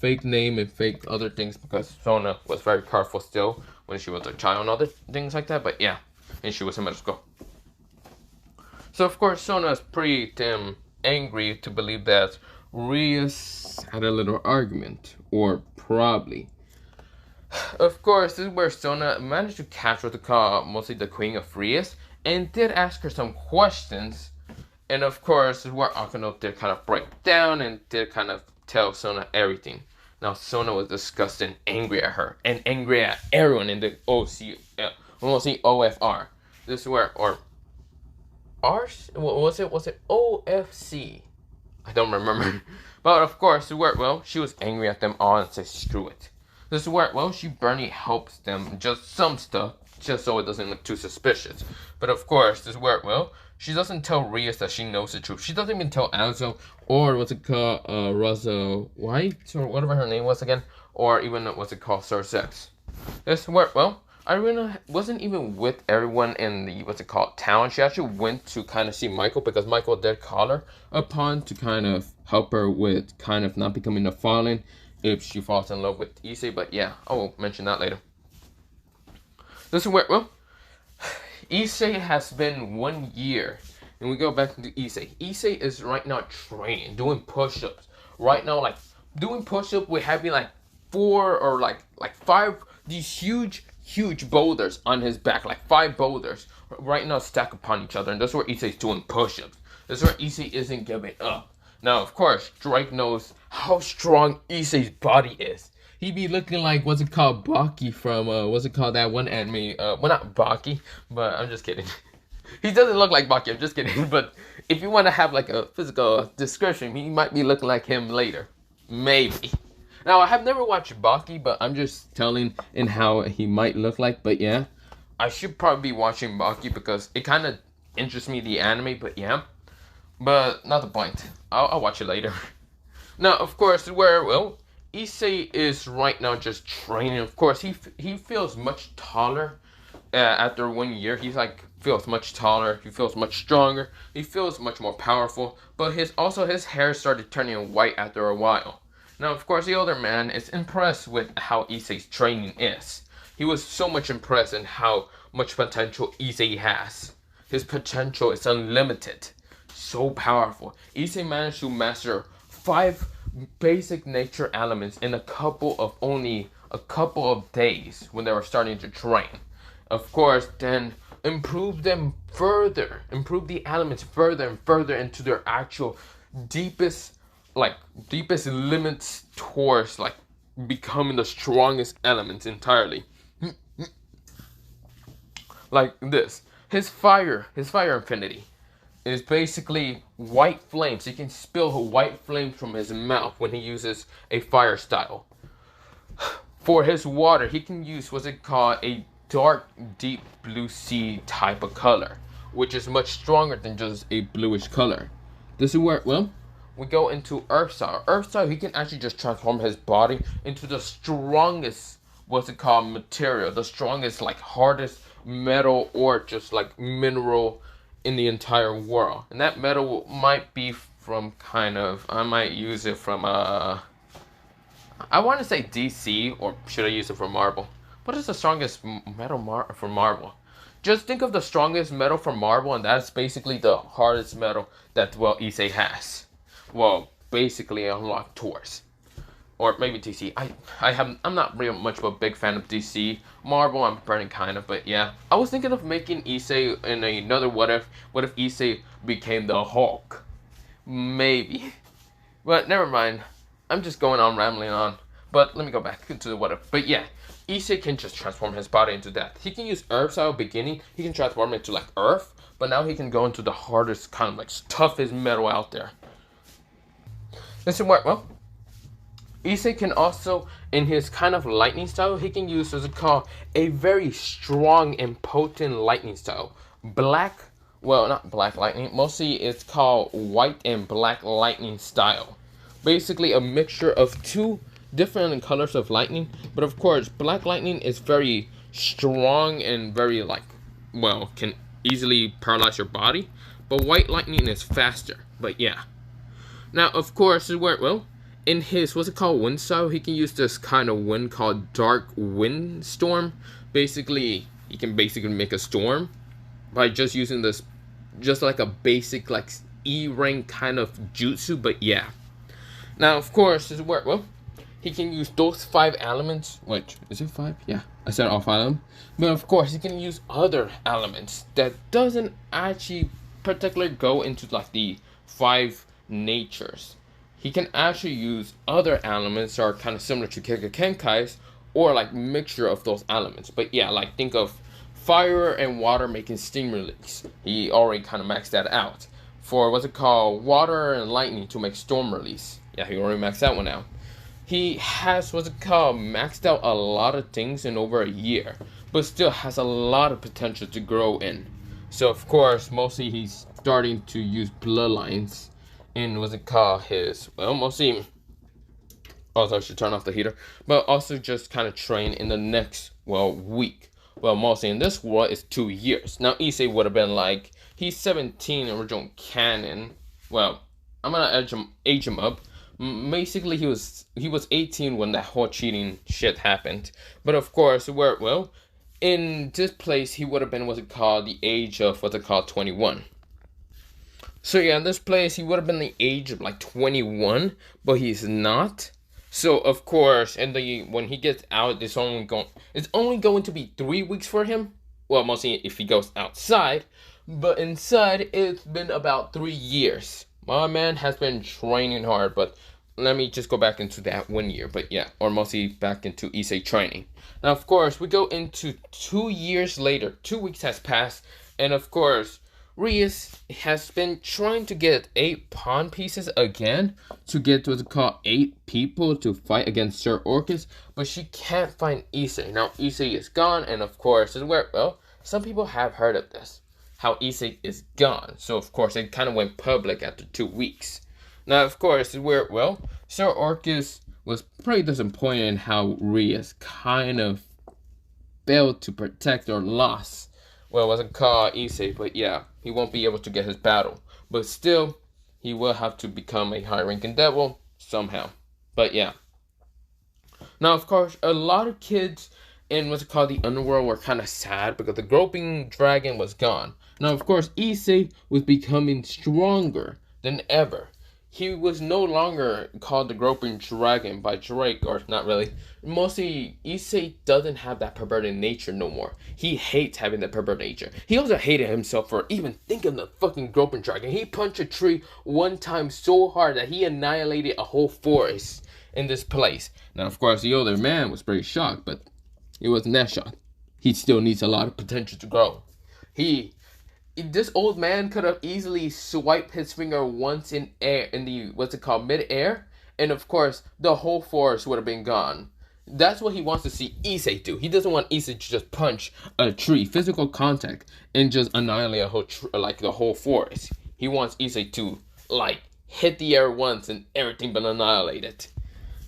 fake name and fake other things, because Sona was very powerful still when she was a child and other things like that, but yeah, and she was in middle school. So of course Sona is pretty damn angry to believe that Rias had a little argument, or probably. Of course, this is where Sona managed to catch what to call mostly the Queen of Rias, and did ask her some questions. And of course, this is where Akano did kind of break down and did kind of tell Sona everything. Now, Sona was disgusted and angry at her, and angry at everyone in the OFR. This is where, or R, was it OFC? I don't remember. But of course, well, she was angry at them all and said, screw it. This is where, well, she barely helps them, just some stuff, just so it doesn't look too suspicious. But of course, this is where, well, she doesn't tell Rias that she knows the truth. She doesn't even tell Azo, or what's it called, Razo White, or whatever her name was again, or even, what's it called, Sir Sex. This is where, well, Irina wasn't even with everyone in the, what's it called, town. She actually went to kind of see Michael, because Michael did call her upon to kind of help her with kind of not becoming a fallen if she falls in love with Issei. But yeah, I will mention that later. This is where, well, Issei has been 1 year, and we go back to Issei. Issei is right now training, doing push-ups. Right now, like, doing push-ups with having like 4 or like 5 these huge boulders on his back, like 5 boulders right now stacked upon each other, and that's where Issei's doing push-ups. That's where Issei isn't giving up. Now, of course, Drake knows how strong Issei's body is. He be looking like, what's it called, Baki from, what's it called, that one anime, well, not Baki, but I'm just kidding. He doesn't look like Baki, I'm just kidding, but if you want to have, like, a physical description, he might be looking like him later. Maybe. Now, I have never watched Baki, but I'm just telling in how he might look like, but yeah. I should probably be watching Baki because it kind of interests me, the anime, but yeah. But not the point. I'll watch it later. Now, of course, where, well, Issei is right now just training. Of course, he feels much taller after 1 year. He's like, feels much taller. He feels much stronger. He feels much more powerful. But his hair started turning white after a while. Now, of course, the older man is impressed with how Issei's training is. He was so much impressed in how much potential Issei has. His potential is unlimited. So powerful. Issei managed to master 5 basic nature elements in only a couple of days when they were starting to train. Of course, then improve them further, improve the elements further and further into their actual deepest limits towards like becoming the strongest elements entirely. Like this. His fire infinity is basically white flames. He can spill white flames from his mouth when he uses a fire style. For his water, he can use what's it called, a dark, deep blue sea type of color, which is much stronger than just a bluish color. This is where, well, we go into earth style. Earth style, he can actually just transform his body into the strongest, what's it called, material, the strongest, like, hardest metal or just like mineral in the entire world. And that metal might be from kind of, I might use it from I want to say DC, or should I use it for marble? What is the strongest metal for marble? Just think of the strongest metal for marble, and that's basically the hardest metal that, well, Issei has. Well, basically unlocked towards. Or maybe DC. I'm not really much of a big fan of DC. Marvel, I'm burning kind of, but yeah. I was thinking of making Issei in another what if Issei became the Hulk? Maybe. But never mind. I'm just going on rambling on. But let me go back to the what if. But yeah, Issei can just transform his body into that. He can use Earth style beginning. He can transform it to like Earth. But now he can go into the hardest, kind of like toughest metal out there. This is what, well, Issei can also, in his kind of lightning style, he can use what's it called a very strong and potent lightning style. Black, well, not black lightning, mostly it's called white and black lightning style. Basically a mixture of 2 different colors of lightning, but of course, black lightning is very strong and very like, well, can easily paralyze your body, but white lightning is faster, but yeah. Now, of course, is where, well, in his, what's it called, wind style, he can use this kind of wind called dark wind storm. Basically, he can basically make a storm by just using this, just like a basic, like, E rank kind of jutsu, but yeah. Now, of course, this is where, well, he can use those 5 elements. Wait, is it 5? Yeah, I said all 5 of them. But of course, he can use other elements that doesn't actually particularly go into like the 5 natures. He can actually use other elements that are kind of similar to Kenkai's, or like mixture of those elements. But yeah, like think of fire and water making steam release. He already kind of maxed that out. For what's it called, water and lightning to make storm release. Yeah, he already maxed that one out. He has what's it called, maxed out a lot of things in over a year, but still has a lot of potential to grow in. So of course, mostly he's starting to use bloodlines in what's it called, his, well, mostly, also I should turn off the heater, but also just kind of train in the next, well, week. Well, mostly in this world is 2 years. Now Issei would have been like, he's 17 in original canon. Well, I'm gonna age him up. Basically, he was 18 when that whole cheating shit happened. But of course, well, in this place, he would have been what's it called, the age of what's it called, 21. So yeah, in this place, he would have been the age of like 21, but he's not. So of course, and when he gets out, it's only going to be 3 weeks for him. Well, mostly if he goes outside, but inside it's been about 3 years. My man has been training hard, but let me just go back into that 1 year. But yeah, or mostly back into Issei training. Now, of course, we go into 2 years later. 2 weeks has passed, and of course, Rias has been trying to get 8 pawn pieces again to get what's called 8 people to fight against Sir Orcus, but she can't find Issei. Now, Issei is gone, and of course, is where, well, some people have heard of this, how Issei is gone. So, of course, it kind of went public after 2 weeks. Now, of course, is where, well, Sir Orcus was pretty disappointed in how Rias kind of failed to protect or lost, well, it wasn't called Issei, but yeah, he won't be able to get his battle. But still, he will have to become a high-ranking devil somehow. But yeah. Now, of course, a lot of kids in what's it called, the underworld, were kind of sad because the groping dragon was gone. Now, of course, Issei was becoming stronger than ever. He was no longer called the groping dragon by Drake, or not really. Mostly, Issei doesn't have that perverted nature no more. He hates having that perverted nature. He also hated himself for even thinking the fucking groping dragon. He punched a tree one time so hard that he annihilated a whole forest in this place. Now, of course, the older man was pretty shocked, but he wasn't that shocked. He still needs a lot of potential to grow. This old man could have easily swiped his finger once in the what's it called, mid-air, and of course the whole forest would have been gone. That's what he wants to see Issei do. He doesn't want Issei to just punch a tree, physical contact, and just annihilate a whole like the whole forest. He wants Issei to like hit the air once and everything been annihilated.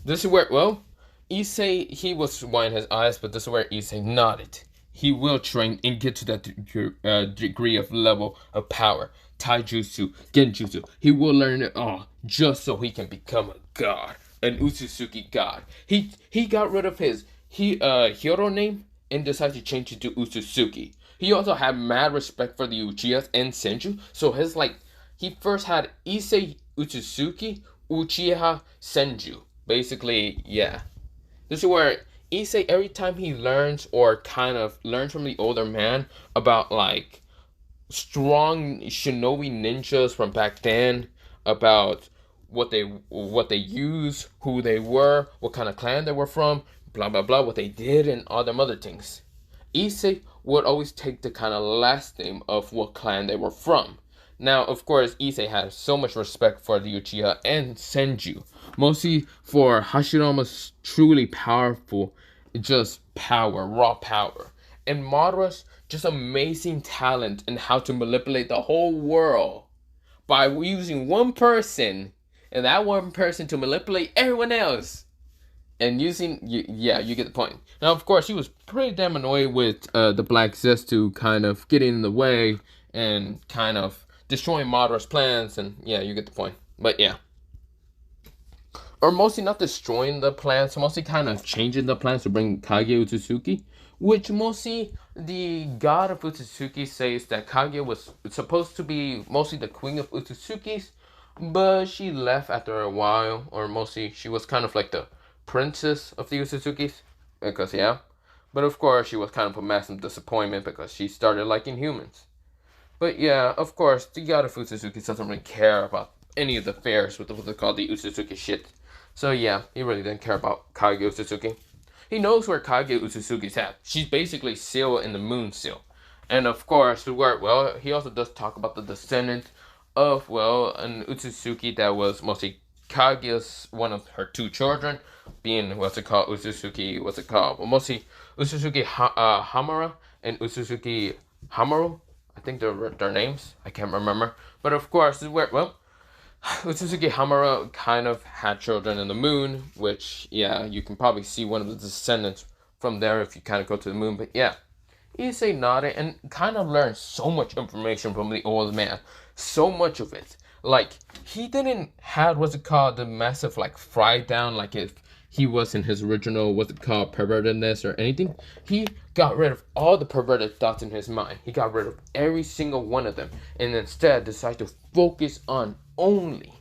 This is where, well, Issei, he was winding his eyes, but this is where Issei nodded. He will train and get to that degree of level of power. Taijutsu, Genjutsu. He will learn it all just so he can become a god. An Otsutsuki God. He got rid of his hero name and decided to change it to Otsutsuki. He also had mad respect for the Uchihas and Senju. So he first had Issei Otsutsuki, Uchiha Senju. Basically, yeah. This is where Issei, every time he learns or kind of learns from the older man about like strong shinobi ninjas from back then, about what they use, who they were, what kind of clan they were from, blah blah blah, what they did, and all them other things. Issei would always take the kind of last name of what clan they were from. Now, of course, Issei has so much respect for the Uchiha and Senju, mostly for Hashirama's truly powerful, just power, raw power, and Madara's just amazing talent in how to manipulate the whole world by using one person, and that one person to manipulate everyone else, and using, yeah, you get the point. Now, of course, he was pretty damn annoyed with the Black Zestu kind of getting in the way and kind of destroying Madara's plans, and yeah, you get the point. But yeah. Or mostly not destroying the plans, mostly kind of changing the plans to bring Kage Otsutsuki. which mostly the god of Otsutsuki says that Kaguya was supposed to be mostly the queen of Otsutsukis, but she left after a while, or mostly she was kind of like the princess of the Otsutsukis, because yeah. But of course, she was kind of a massive disappointment because she started liking humans. But yeah, of course, the god of Otsutsuki doesn't really care about any of the affairs with what they call the Otsutsuki shit. So yeah, he really didn't care about Kaguya Otsutsuki. He knows where Kaguya Otsutsuki's at. She's basically seal in the moon seal. And of course, well, he also does talk about the descendant of, well, an Otsutsuki that was mostly Kaguya's, one of her two children, being, what's it called, Otsutsuki, what's it called? Well, mostly Otsutsuki Hamura and Otsutsuki Hamaru. I think they're their names. I can't remember. But of course, this is where, well, Otsutsuki Hamura kind of had children in the moon, which, yeah, you can probably see one of the descendants from there if you kind of go to the moon. But yeah, Issei nodded and kind of learned so much information from the old man. So much of it. Like, he didn't have, what's it called, the massive, like, fry down, like if he was in his original, what's it called, pervertedness or anything. He got rid of all the perverted thoughts in his mind. He got rid of every single one of them. And instead decided to focus on only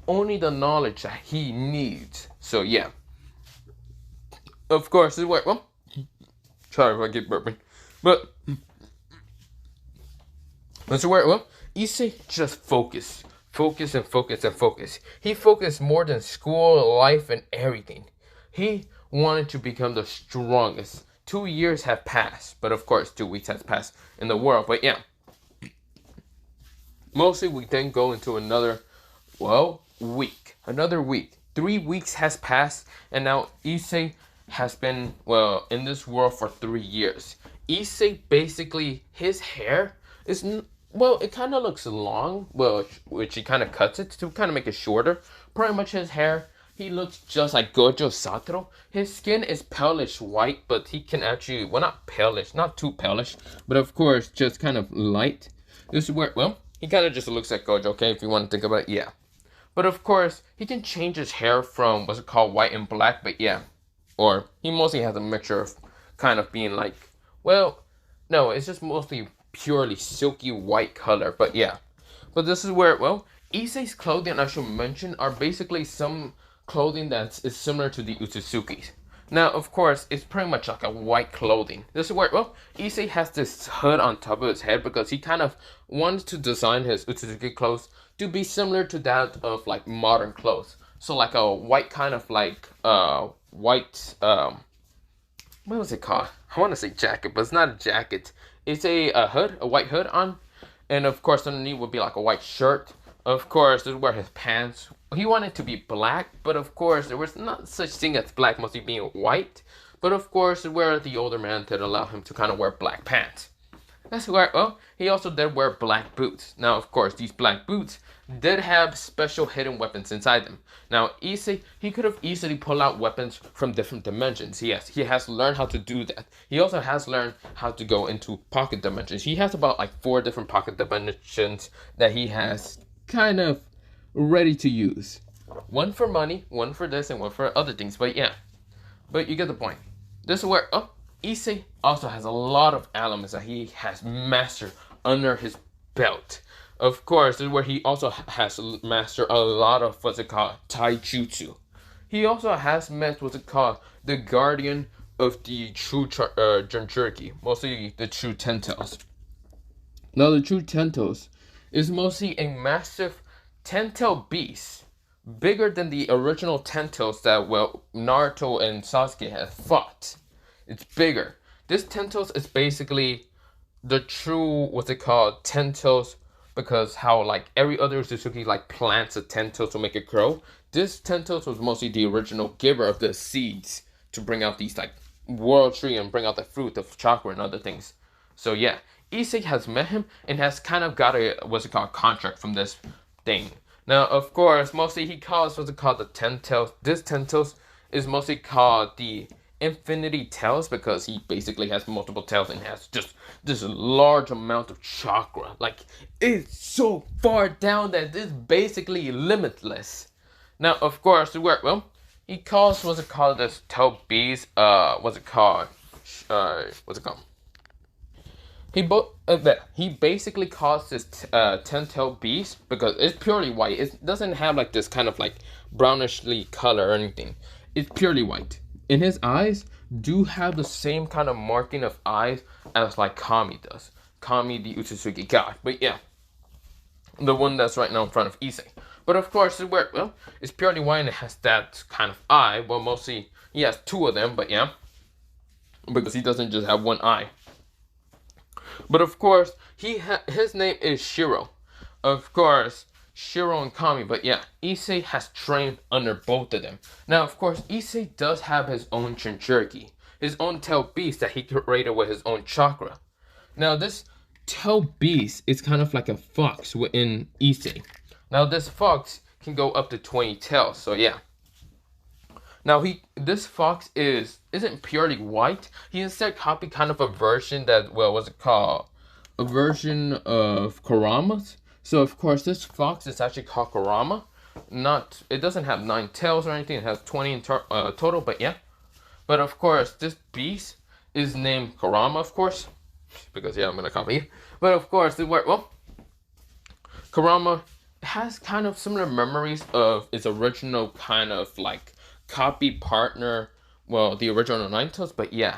the knowledge that he needs. So, yeah. Of course, this is where, well, sorry if I get burping. But, that's where, well, Issei just focused. Focus and focus and focus. He focused more than school, life, and everything. He wanted to become the strongest. 2 years have passed. But of course, 2 weeks has passed in the world. But yeah. Mostly we then go into another, well, week. Another week. 3 weeks has passed. And now Issei has been, well, in this world for 3 years. Issei, basically, his hair is, well, it kind of looks long, well, which he kind of cuts it to kind of make it shorter. Pretty much his hair, he looks just like Gojo Satoru. His skin is palish white, but he can actually, well, not palish, not too palish, but of course, just kind of light. This is where, well, he kind of just looks like Gojo, okay, if you want to think about it, yeah. But of course, he can change his hair from, what's it called, white and black, but yeah. Or, he mostly has a mixture of kind of being like, well, no, it's just mostly purely silky white color, but yeah. But this is where, well, Issei's clothing I should mention are basically some clothing that is similar to the Otsutsuki's. Now, of course, it's pretty much like a white clothing. This is where, well, Issei has this hood on top of his head because he kind of wanted to design his Otsutsuki clothes to be similar to that of, like, modern clothes. So, like a white kind of, like, white, what was it called? I want to say jacket, but it's not a jacket. It's a hood, a white hood on. And of course, underneath would be like a white shirt. Of course, this is where his pants. He wanted to be black, but of course, there was not such thing as black, mostly being white. But of course, where the older man did allow him to kind of wear black pants. That's where, well, he also did wear black boots. Now, of course, these black boots did have special hidden weapons inside them. Now, Issei, he could have easily pulled out weapons from different dimensions. Yes, he has learned how to do that. He also has learned how to go into pocket dimensions. He has about like 4 different pocket dimensions that he has kind of ready to use. One for money, one for this, and one for other things. But yeah, but you get the point. This is where, oh, Issei also has a lot of elements that he has mastered under his belt. Of course, this is where he also has mastered a lot of what's it called, taijutsu. He also has met what's it called, the guardian of the true Jinchuriki, mostly the true Ten-Tails. Now, the true Ten-Tails is mostly a massive Ten-Tail beast, bigger than the original Ten-Tails that, well, Naruto and Sasuke have fought. It's bigger. This Ten-Tails is basically the true, what's it called, Ten-Tails, because how, like, every other Otsutsuki, like, plants a Ten-Tails to make it grow. This Ten-Tails was mostly the original giver of the seeds to bring out these, like, world tree and bring out the fruit of chakra and other things. So, yeah, Issei has met him and has kind of got a, what's it called, contract from this thing. Now, of course, mostly he calls, what's it called, the Ten-Tails. This Ten-Tails is mostly called the Infinity Tails because he basically has multiple tails and has just this large amount of chakra. Like, it's so far down that it's basically limitless. Now, of course, well, he calls, what's it called, this tail beast, what's it called, what's it called? He basically calls this 10-tailed beast because it's purely white. It doesn't have like this kind of like brownishly color or anything. It's purely white. And his eyes do have the same kind of marking of eyes as like Kami does. Kami, the Otsutsuki God. But yeah, the one that's right now in front of Issei. But of course, it's purely white and it has that kind of eye. Well, mostly he has two of them, but yeah, because he doesn't just have one eye. But of course, his name is Shiro. Of course, Shiro and Kami. But yeah, Issei has trained under both of them. Now, of course, Issei does have his own Chinchuriki, his own tail beast that he created with his own chakra. Now, this tail beast is kind of like a fox within Issei. Now, this fox can go up to 20 tails. So yeah. Now this fox isn't purely white. He instead copied kind of a version that, well, what's it called? A version of Kurama's. So of course this fox is actually called Kurama. It doesn't have 9 tails or anything. It has 20 in total, but yeah. But of course this beast is named Kurama, of course, because yeah, I'm gonna copy it. But of course Kurama has kind of similar memories of its original kind of like copy partner, well, the original Ninetales, but yeah.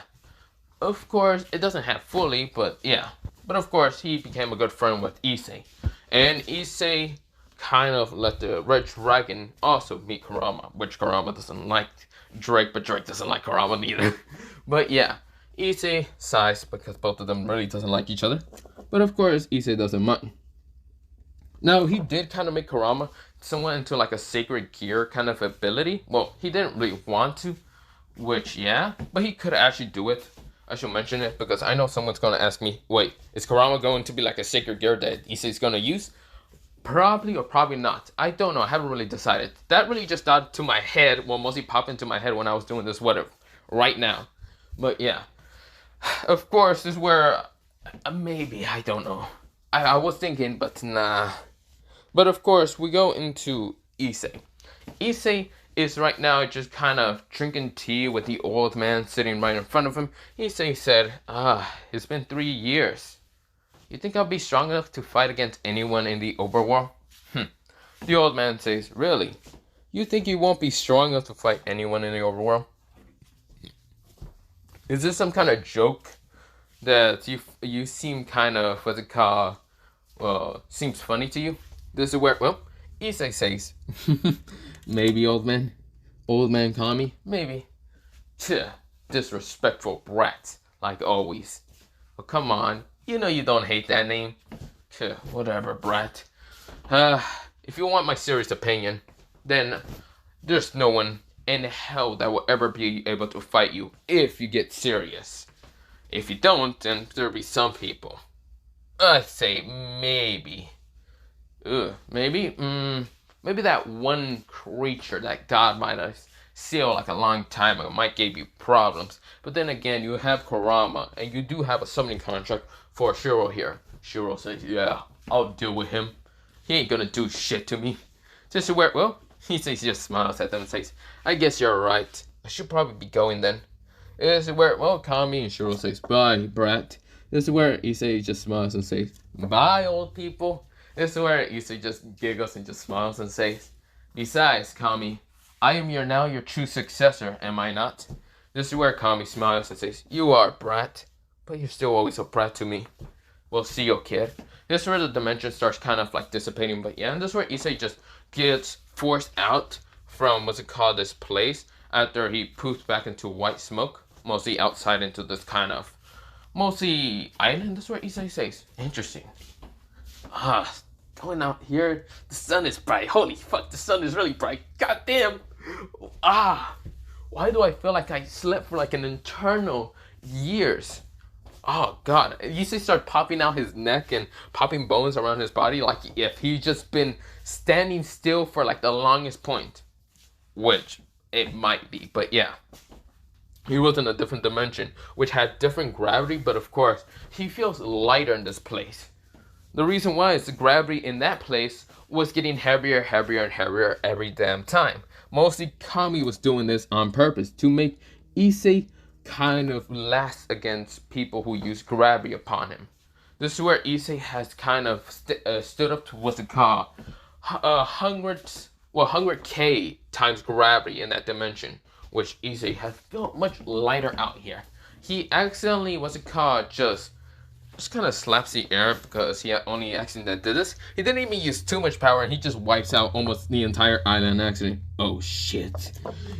Of course, it doesn't have fully, but yeah. But of course, he became a good friend with Issei. And Issei kind of let the Red Dragon also meet Kurama, which Kurama doesn't like Drake, but Drake doesn't like Kurama neither. But yeah, Issei sighs because both of them really doesn't like each other. But of course, Issei doesn't mind. Now, he did kind of make Kurama somewhat into like a sacred gear kind of ability. Well, he didn't really want to, which yeah, but he could actually do it. I should mention it because I know someone's going to ask me, wait, is Kurama going to be like a sacred gear that Issei's going to use? Probably or probably not. I don't know. I haven't really decided. That really just got to my head, well, mostly popped into my head when I was doing this right now. But yeah, of course, this is where maybe, I don't know. I was thinking, but nah. But of course, we go into Issei. Issei is right now just kind of drinking tea with the old man sitting right in front of him. Issei said, it's been 3 years. You think I'll be strong enough to fight against anyone in the overworld? The old man says, really? You think you won't be strong enough to fight anyone in the overworld? Is this some kind of joke that you seem kind of, what's it called, seems funny to you? This is where, well, Issei says, maybe, old man Kami, maybe. Disrespectful brat, like always. Oh, come on, you know you don't hate that name. Whatever, brat. If you want my serious opinion, then there's no one in hell that will ever be able to fight you if you get serious. If you don't, then there'll be some people. I say maybe. Maybe that one creature that God might have sealed like a long time ago might give you problems. But then again, you have Kurama, and you do have a summoning contract for Shiro here. Shiro says, yeah, I'll deal with him. He ain't gonna do shit to me. Just to where, well, he just smiles at them and says, I guess you're right. I should probably be going then. This is where, well, Kami and Shiro says, bye, brat. This is where Issei just smiles and says, bye, old people. This is where Issei just giggles and just smiles and says, besides, Kami, I am now your true successor, am I not? This is where Kami smiles and says, you are, brat, but you're still always a brat to me. We'll see you, kid. This is where the dimension starts kind of like dissipating, but yeah, and this is where Issei just gets forced out from, what's it called, this place, after he poofs back into white smoke, mostly outside into this kind of, mostly island. This is where Issei says, interesting. Going out here, the sun is bright. Holy fuck, the sun is really bright. God damn. Why do I feel like I slept for like an eternal years? Oh god. Issei started popping out his neck and popping bones around his body like if he just been standing still for like the longest point. Which it might be, but yeah. He was in a different dimension, which had different gravity, but of course, he feels lighter in this place. The reason why is the gravity in that place was getting heavier and heavier every damn time. Mostly Kami was doing this on purpose to make Issei kind of last against people who use gravity upon him. This is where Issei has kind of stood up to what's it called? 100K times gravity in that dimension, which Issei has felt much lighter out here. He accidentally, what's it called, just kind of slaps the air because he only accidentally did this. He didn't even use too much power and he just wipes out almost the entire island accident. Oh shit.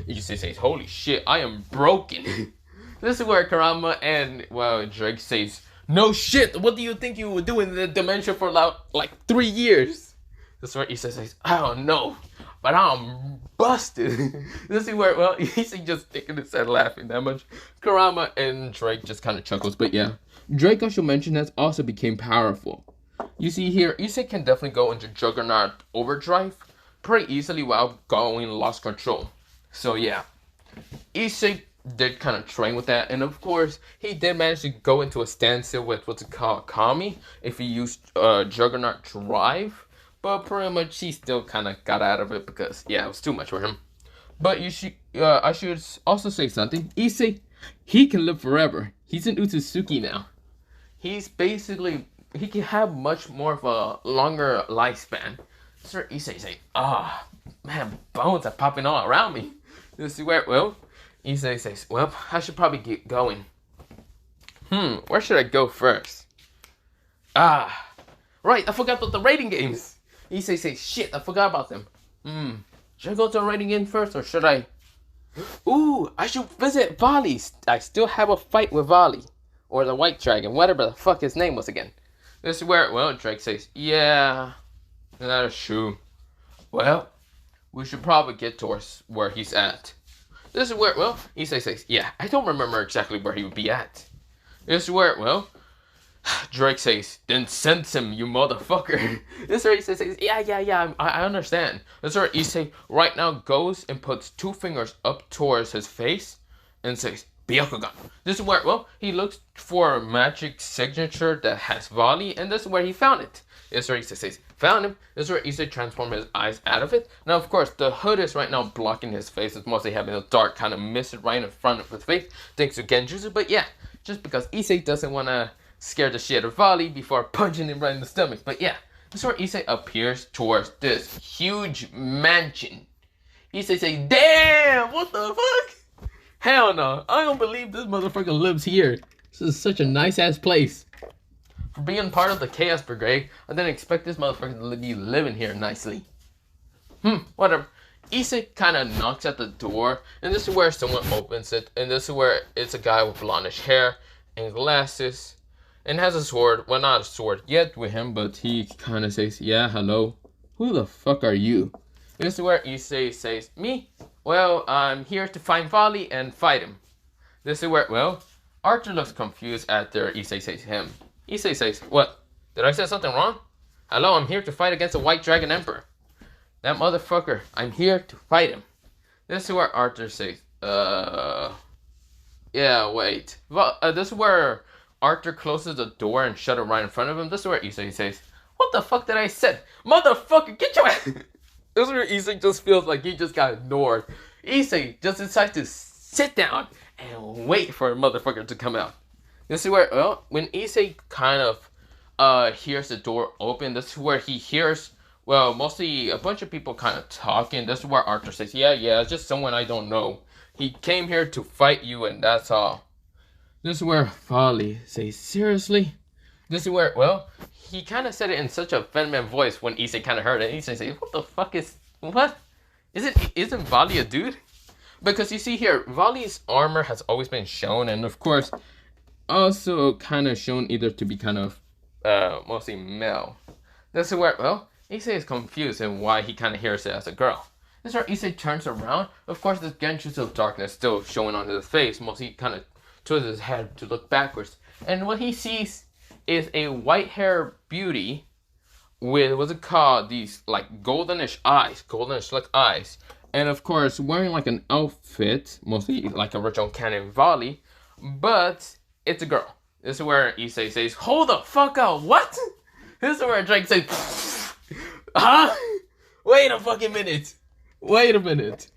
Issei says, holy shit, I am broken. This is where Kurama and, well, Drake says, no shit, what do you think you would do in the dimension for like 3 years? This is where Issei says, I don't know, but I'm busted. This is where, well, Issei just taking his head laughing that much. Kurama and Drake just kind of chuckles, but yeah. Drake, I should mention, has also became powerful. You see here, Issei can definitely go into Juggernaut Overdrive pretty easily without going lost control. So yeah, Issei did kind of train with that, and of course, he did manage to go into a standstill with what's it called, Kami, if he used Juggernaut Drive, but pretty much he still kind of got out of it because, yeah, it was too much for him. But I should also say something. Issei, he can live forever. He's an Otsutsuki now. He's basically, he can have much more of a longer lifespan. Sir Issei say, man, bones are popping all around me. This is where, well, Issei says, well, I should probably get going. Where should I go first? Right, I forgot about the rating games. Issei says, shit, I forgot about them. Should I go to a rating game first, or should I? Ooh, I should visit Valley. I still have a fight with Valley. Or the White Dragon, whatever the fuck his name was again. This is where, well, Drake says, yeah, that is true. Well, we should probably get towards where he's at. This is where, well, Issei says, yeah, I don't remember exactly where he would be at. This is where, well, Drake says, then sense him, you motherfucker. This is where Issei says, yeah, I understand. This is where Issei right now goes and puts 2 fingers up towards his face and says, Byakugan. This is where, well, he looks for a magic signature that has Valley, and this is where he found it. This is where Issei says, found him. This is where Issei transformed his eyes out of it. Now, of course, the hood is right now blocking his face. It's mostly having a dark kind of mist right in front of his face, thanks to Genjutsu. But yeah, just because Issei doesn't want to scare the shit out of Valley before punching him right in the stomach. But yeah, this is where Issei appears towards this huge mansion. Issei says, damn, what the fuck? Hell no, I don't believe this motherfucker lives here. This is such a nice ass place. For being part of the Chaos Brigade, I didn't expect this motherfucker to be living here nicely. Whatever. Issei kind of knocks at the door, and this is where someone opens it, and this is where it's a guy with blondish hair and glasses, and has a sword. Well, not a sword yet with him, but he kind of says, yeah, hello. Who the fuck are you? This is where Issei says, me? Well, I'm here to find Valley and fight him. This is where, well, Archer looks confused after Issei says him. Issei says, what? Did I say something wrong? Hello, I'm here to fight against the White Dragon Emperor. That motherfucker, I'm here to fight him. This is where Archer says, yeah, wait. Well, this is where Archer closes the door and shuts it right in front of him. This is where Issei says, what the fuck did I say? Motherfucker, get your ass! This is where Issei just feels like he just got ignored. Issei just decides to sit down and wait for a motherfucker to come out. This is where, well, when Issei kind of hears the door open, this is where he hears, well, mostly a bunch of people kind of talking. This is where Archer says, yeah, it's just someone I don't know. He came here to fight you and that's all. This is where Valley says, seriously? This is where, well, he kind of said it in such a feminine voice when Issei kind of heard it. Issei says, what the fuck is, what? Isn't Valley a dude? Because you see here, Valley's armor has always been shown, and of course, also kind of shown either to be kind of, mostly male. This is where, well, Issei is confused and why he kind of hears it as a girl. This is where Issei turns around. Of course, the Genjutsu of darkness still showing on his face. Mostly kind of twists his head to look backwards. And what he sees is a white-haired beauty with, what's it called, these, like, goldenish like eyes. And, of course, wearing, like, an outfit, mostly like a original canon Valley, but it's a girl. This is where Issei says, hold the fuck up, what? This is where Drake says, huh? Wait a fucking minute. Wait a minute.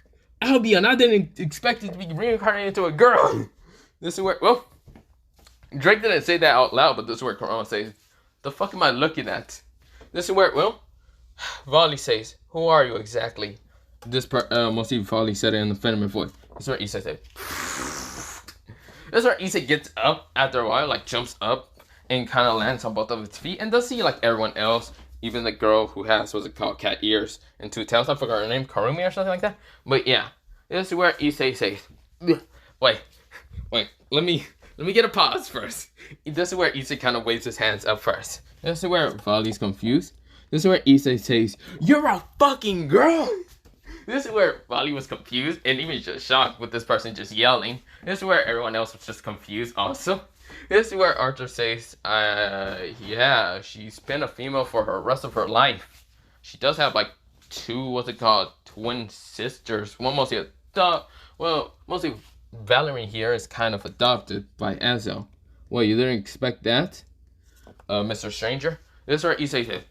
Albion, I didn't expect it to be reincarnated into a girl. This is where, well, Drake didn't say that out loud, but this is where Kurama says, the fuck am I looking at? This is where, well, Valerie says, who are you exactly? This part, mostly Valerie said it in the feminine voice. This is where Issei said, this is where Issei gets up after a while, like jumps up and kind of lands on both of its feet and does see like everyone else, even the girl who has, what's it called, cat ears and two tails. I forgot her name, Karumi or something like that. But yeah, this is where Issei says, wait, let me get a pause first. This is where Issei kind of waves his hands up first. This is where Valie's confused. This is where Issei says, you're a fucking girl. This is where Valerie was confused and even just shocked with this person just yelling. This is where everyone else was just confused also. This is where Arthur says, yeah, she's been a female for the rest of her life. She does have like two, what's it called, twin sisters. One mostly mostly Valerie here is kind of adopted by Azel. Well, you didn't expect that, Mr. Stranger? This is where Issei said,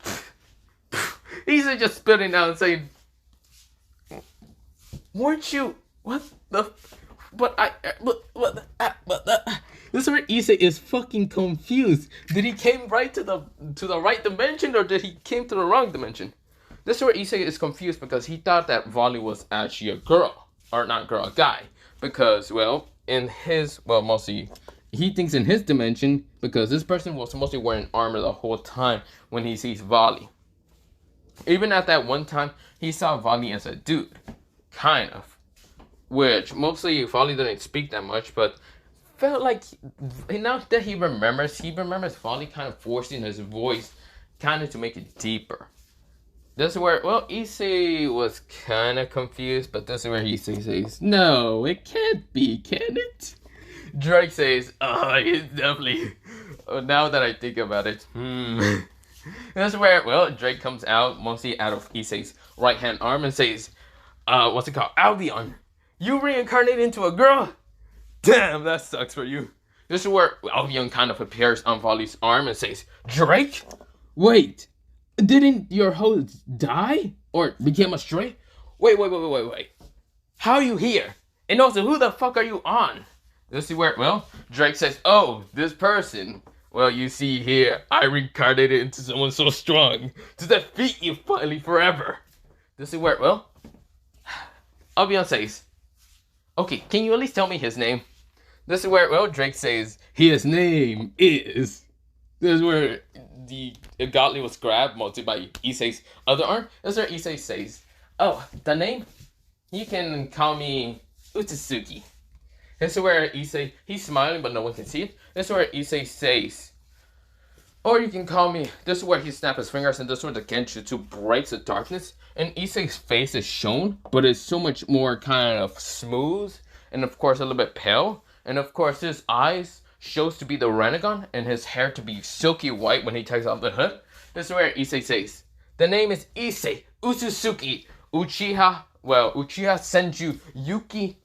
Issei just spitting out and saying, weren't you, this is where Issei is fucking confused. Did he came right to the right dimension, or did he came to the wrong dimension? This is where Issei is confused because he thought that Valerie was actually a girl, or not girl, a guy. Because, well, in his, well, mostly, he thinks in his dimension, because this person was mostly wearing armor the whole time when he sees Valerie. Even at that one time, he saw Valerie as a dude. Kind of. Which, mostly, Valerie didn't speak that much, but felt like, now that he remembers Valerie kind of forcing his voice, kind of to make it deeper. This is where, well, Issei was kind of confused, but this is where Issei says, no, it can't be, can it? Drake says, oh, it's definitely, now that I think about it, This is where, well, Drake comes out, mostly out of Issei's right-hand arm and says, what's it called, Albion, you reincarnated into a girl? Damn, that sucks for you. This is where Albion kind of appears on Valerie's arm and says, Drake? Wait. Didn't your host die? Or became a stray? Wait. How are you here? And also, who the fuck are you on? This is where, well, Drake says, oh, this person. Well, you see here, I reincarnated into someone so strong to defeat you finally forever. This is where, well, Albion says, okay, can you at least tell me his name? This is where, well, Drake says, his name is... This is where the godly was grabbed mostly by Issei's other arm. This is where Issei says, oh, the name? You can call me Otsutsuki. This is where Issei, he's smiling but no one can see it. This is where Issei says, or you can call me, this is where he snaps his fingers and this is where the Genjutsu breaks the darkness. And Issei's face is shown, but it's so much more kind of smooth and of course a little bit pale. And of course his eyes shows to be the Rinnegan and his hair to be silky white when he takes off the hood. This is where Issei says, the name is Issei Otsutsuki Uchiha, well, Uchiha Senju Yuki.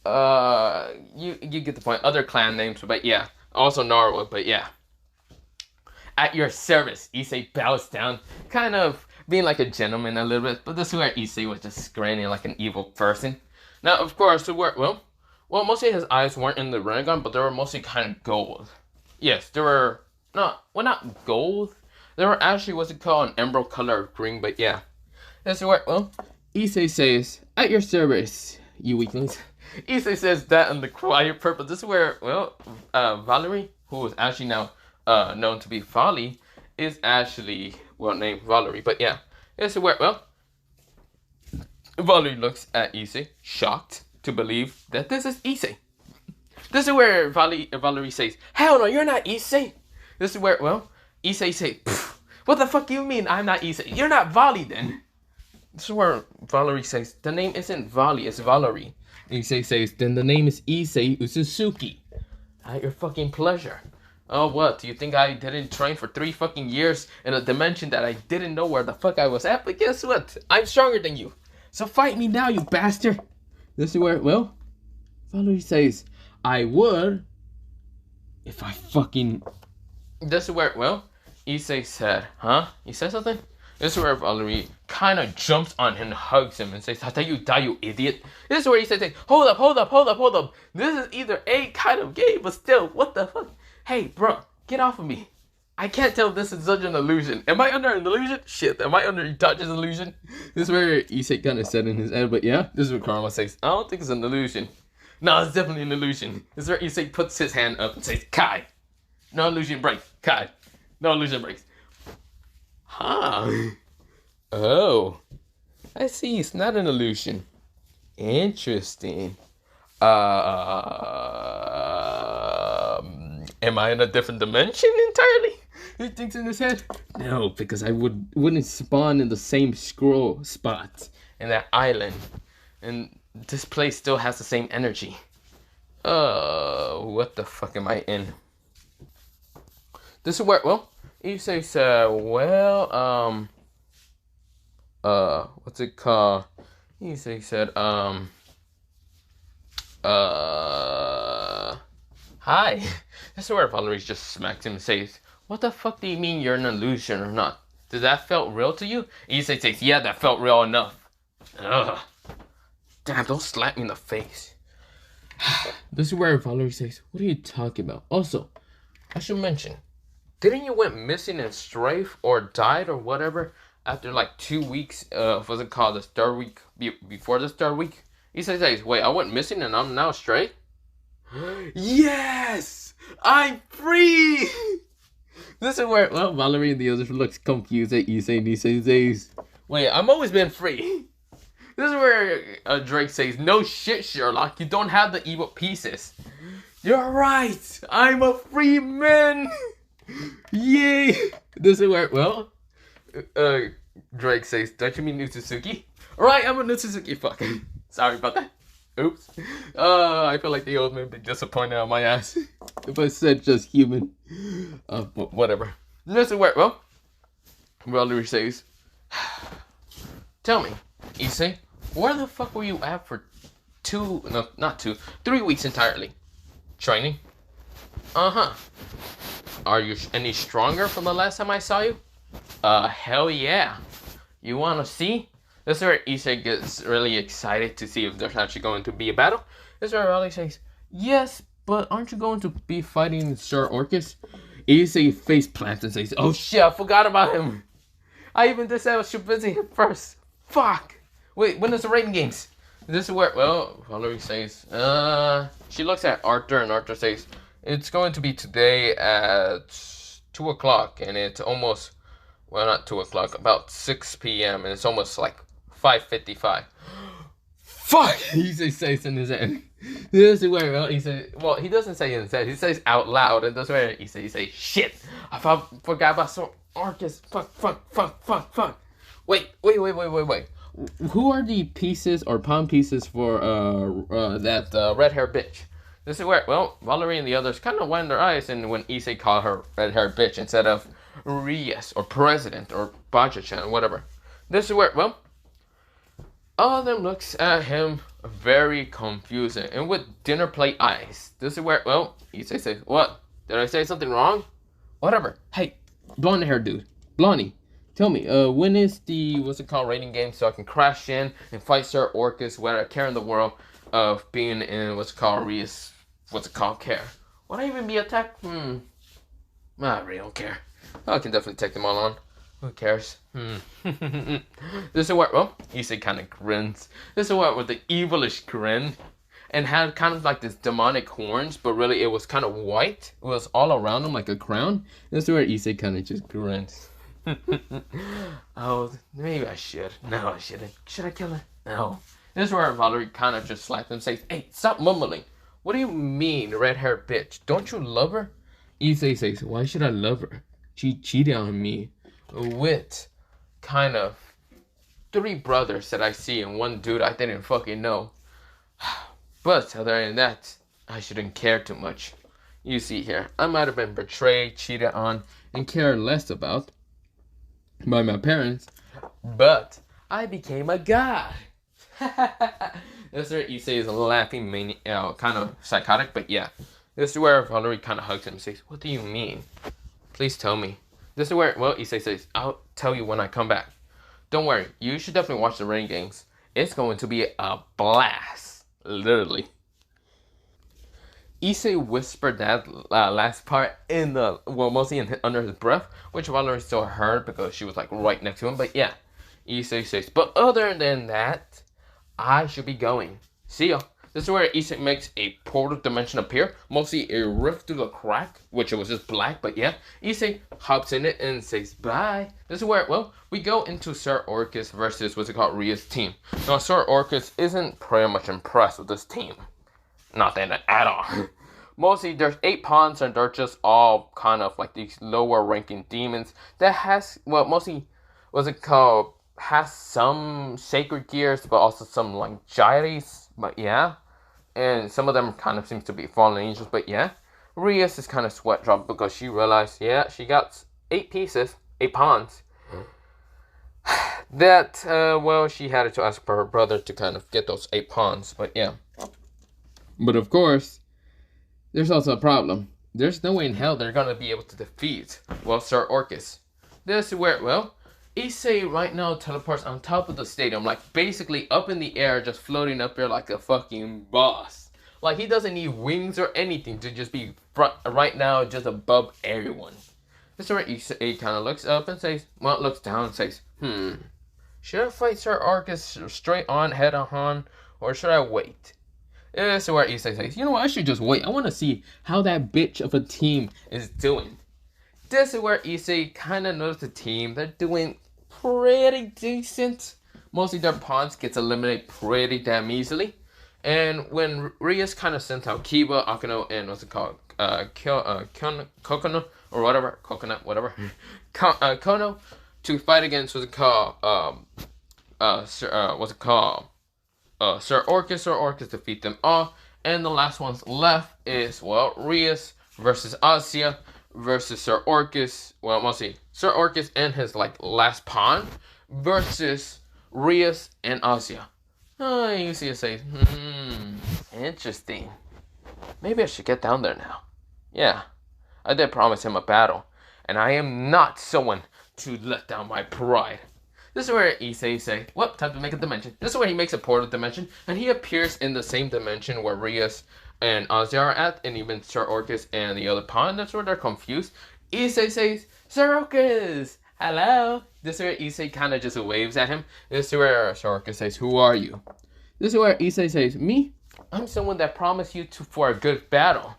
You get the point. Other clan names, but yeah. Also Naruto, but yeah. At your service, Issei bows down, kind of being like a gentleman a little bit, but this is where Issei was just grinning like an evil person. Now, of course, well, mostly his eyes weren't in the Rinnegan, but they were mostly kind of gold. Yes, they were not gold. They were actually, what's it called, an emerald color of green, but yeah. This is where, well, Issei says, at your service, you weaklings. Issei says that in the quiet purple. This is where, well, Valerie, who is actually now known to be Vali, is actually, well, named Valerie, but yeah. This is where, well, Valerie looks at Issei, shocked to believe that this is Issei. This is where Valerie says, hell no, you're not Issei. This is where, well, Issei says, what the fuck you mean I'm not Issei? You're not Vali then. This is where Valerie says, the name isn't Vali, it's Valerie. Issei says, then the name is Issei Otsutsuki. At your fucking pleasure. Oh, what? Do you think I didn't train for 3 fucking years in a dimension that I didn't know where the fuck I was at? But guess what? I'm stronger than you. So fight me now, you bastard. This is where, well, Valerie says, I would if I fucking... This is where, well, Issei said, huh? You said something? This is where Valerie kind of jumps on him and hugs him and says, "How dare you die, you idiot." This is where he says, "Hold up, hold up, hold up, hold up. This is either A, kind of gay, but still, what the fuck? Hey, bro, get off of me. I can't tell if this is such an illusion. Am I under an illusion? Shit, am I under Itachi's illusion?" This is where Issei kind of said in his head, but yeah, this is what Karama says. "I don't think it's an illusion." "No, it's definitely an illusion." This is where Issei puts his hand up and says, "Kai, no illusion breaks. Kai, no illusion breaks." Huh. Oh. I see, it's not an illusion. Interesting. Am I in a different dimension entirely? He thinks in his head. No, because I wouldn't spawn in the same scroll spot in that island. And this place still has the same energy. What the fuck am I in? This is where, well, Issei said, what's it called? Issei said, hi. This is where Valerie just smacks him and says, "What the fuck do you mean you're an illusion or not? Did that felt real to you?" Issei says, "Yeah, that felt real enough." Ugh. Damn, don't slap me in the face. This is where Valerie says, "What are you talking about? Also, I should mention, didn't you went missing and strafe or died or whatever after like 2 weeks of what's it called, the third week before the third week?" Issei says, "Wait, I went missing and I'm now straight?" Yes! I'm free! This is where, well, Valerie and the others looks confused at Issei and Issei says, "Wait, I've always been free." This is where Drake says, "No shit, Sherlock, you don't have the evil pieces." "You're right, I'm a free man." Yay! This is where, well, Drake says, "Don't you mean Otsutsuki?" "Right, I'm a Otsutsuki, fuck." Sorry about that. Oops. I feel like the old man would be disappointed on my ass if I said just human. But whatever. This is where, well, Valerie says, "Tell me, Issei, where the fuck were you at for 3 weeks entirely? Training?" "Uh-huh. Are you any stronger from the last time I saw you?" Hell yeah. You wanna see?" This is where Issei gets really excited to see if there's actually going to be a battle. This is where Valerie says, "Yes, but aren't you going to be fighting Sir Orcus?" Issei face plants and says, "Oh shit, I forgot about him. I even just said I should visit him first. Fuck. Wait, when is the rating games?" This is where, well, Valerie says, she looks at Arthur and Arthur says, "It's going to be today at 2 o'clock and it's almost, well, not 2 o'clock, about 6 p.m. and it's almost like 5:55. Fuck! He says in his head. This is where, well, he says, well, he doesn't say in his head, he says out loud, and that's where he says, "Shit! I forgot about Sir Orcus. Fuck. Wait. Who are the pieces or pawn pieces for that red-haired bitch?" This is where, well, Valerie and the others kind of wind their eyes and when Issei called her red-haired bitch instead of Rias or President or Baja-chan, whatever. This is where, well, all of them looks at him very confusing and with dinner plate eyes. This is where, well, Issei says, "What? Did I say something wrong?" "Whatever. Hey, blonde hair dude. Blondie. Tell me, when is the, what's it called, rating game so I can crash in and fight Sir Orcus where I care in the world of being in, what's it called, Rias, what's it called, care. Would I even be attacked? I really don't care. I can definitely take them all on. Who cares? This is what, well, Issei kind of grins. This is what with the evilish grin. And had kind of like this demonic horns, but really it was kind of white. It was all around him like a crown. This is where Issei kind of just grins. Oh, maybe I should. No, I shouldn't. Should I kill her? No. This is where Valerie kind of just slapped him and says, "Hey, stop mumbling. What do you mean, red-haired bitch? Don't you love her?" Issei says, "Why should I love her? She cheated on me with kind of 3 brothers that I see and 1 dude I didn't fucking know. But other than that, I shouldn't care too much. You see here, I might have been betrayed, cheated on, and cared less about by my parents, but I became a god." This is where Issei is laughing, kind of psychotic, but yeah. This is where Valerie kind of hugs him and says, "What do you mean? Please tell me." This is where, well, Issei says, "I'll tell you when I come back." don't worry. You should definitely watch the Rinnegans. It's going to be a blast. Literally. Issei whispered that last part in the, well, mostly under his breath, which Valerie still heard because she was like right next to him. But yeah, Issei says, but other than that, I should be going. See ya. This is where Issei makes a portal dimension appear, mostly a rift through the crack, which it was just black, but yeah. Issei hops in it and says bye. This is where, well, we go into Sir Orcus versus, what's it called, Ria's team. Now, Sir Orcus isn't pretty much impressed with this team. Not that at all. Mostly, there's 8 pawns, and they're just all kind of like these lower ranking demons that has, well, mostly, what's it called, has some sacred gears, but also some like gyres, but yeah. And some of them kind of seems to be fallen angels, but yeah. Rias is kind of sweat dropped because she realized, yeah, she got 8 pieces, 8 pawns. That, well, she had to ask for her brother to kind of get those 8 pawns, but yeah. But of course, there's also a problem. There's no way in hell they're gonna be able to defeat, well, Sir Orcus. This is where, well, Issei right now teleports on top of the stadium, like basically up in the air, just floating up there like a fucking boss. Like he doesn't need wings or anything to just be right now just above everyone. This is where Issei kind of looks up and says, well, looks down and says, should I fight Sir Orcus straight on, head on, or should I wait? This is where Issei says, you know what, I should just wait. I want to see how that bitch of a team is doing. This is where Issei kind of noticed the team. They're doing pretty decent. Mostly their pawns gets eliminated pretty damn easily. And when Rias kind of sent out Kiba, Akano, and what's it called? Kokono, or whatever. Coconut, whatever. Kono, to fight against what's it called? Sir Orcus. Sir Orcus defeat them all. And the last ones left is, well, Rias versus Asia versus Sir Orcus. Well, mostly Sir Orcus and his, like, last pawn versus Rias and Asia. You see it says, interesting. Maybe I should get down there now. Yeah, I did promise him a battle, and I am not someone to let down my pride. This is where Issei say, well, time to make a dimension. This is where he makes a portal dimension, and he appears in the same dimension where Rias and Ozzy are at, and even Sir Orcus and the other pawn. That's where they're confused. Issei says, Sir Orcus, hello. This is where Issei kind of just waves at him. This is where Sir Orcus says, who are you? This is where Issei says, me? I'm someone that promised you for a good battle.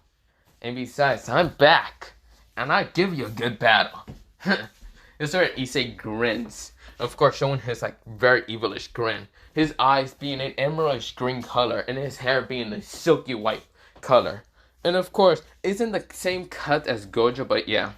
And besides, I'm back, and I give you a good battle. This is where Issei grins. Of course, showing his like very evilish grin. His eyes being an emeraldish green color, and his hair being a silky white color. And of course, isn't the same cut as Gojo, but yeah.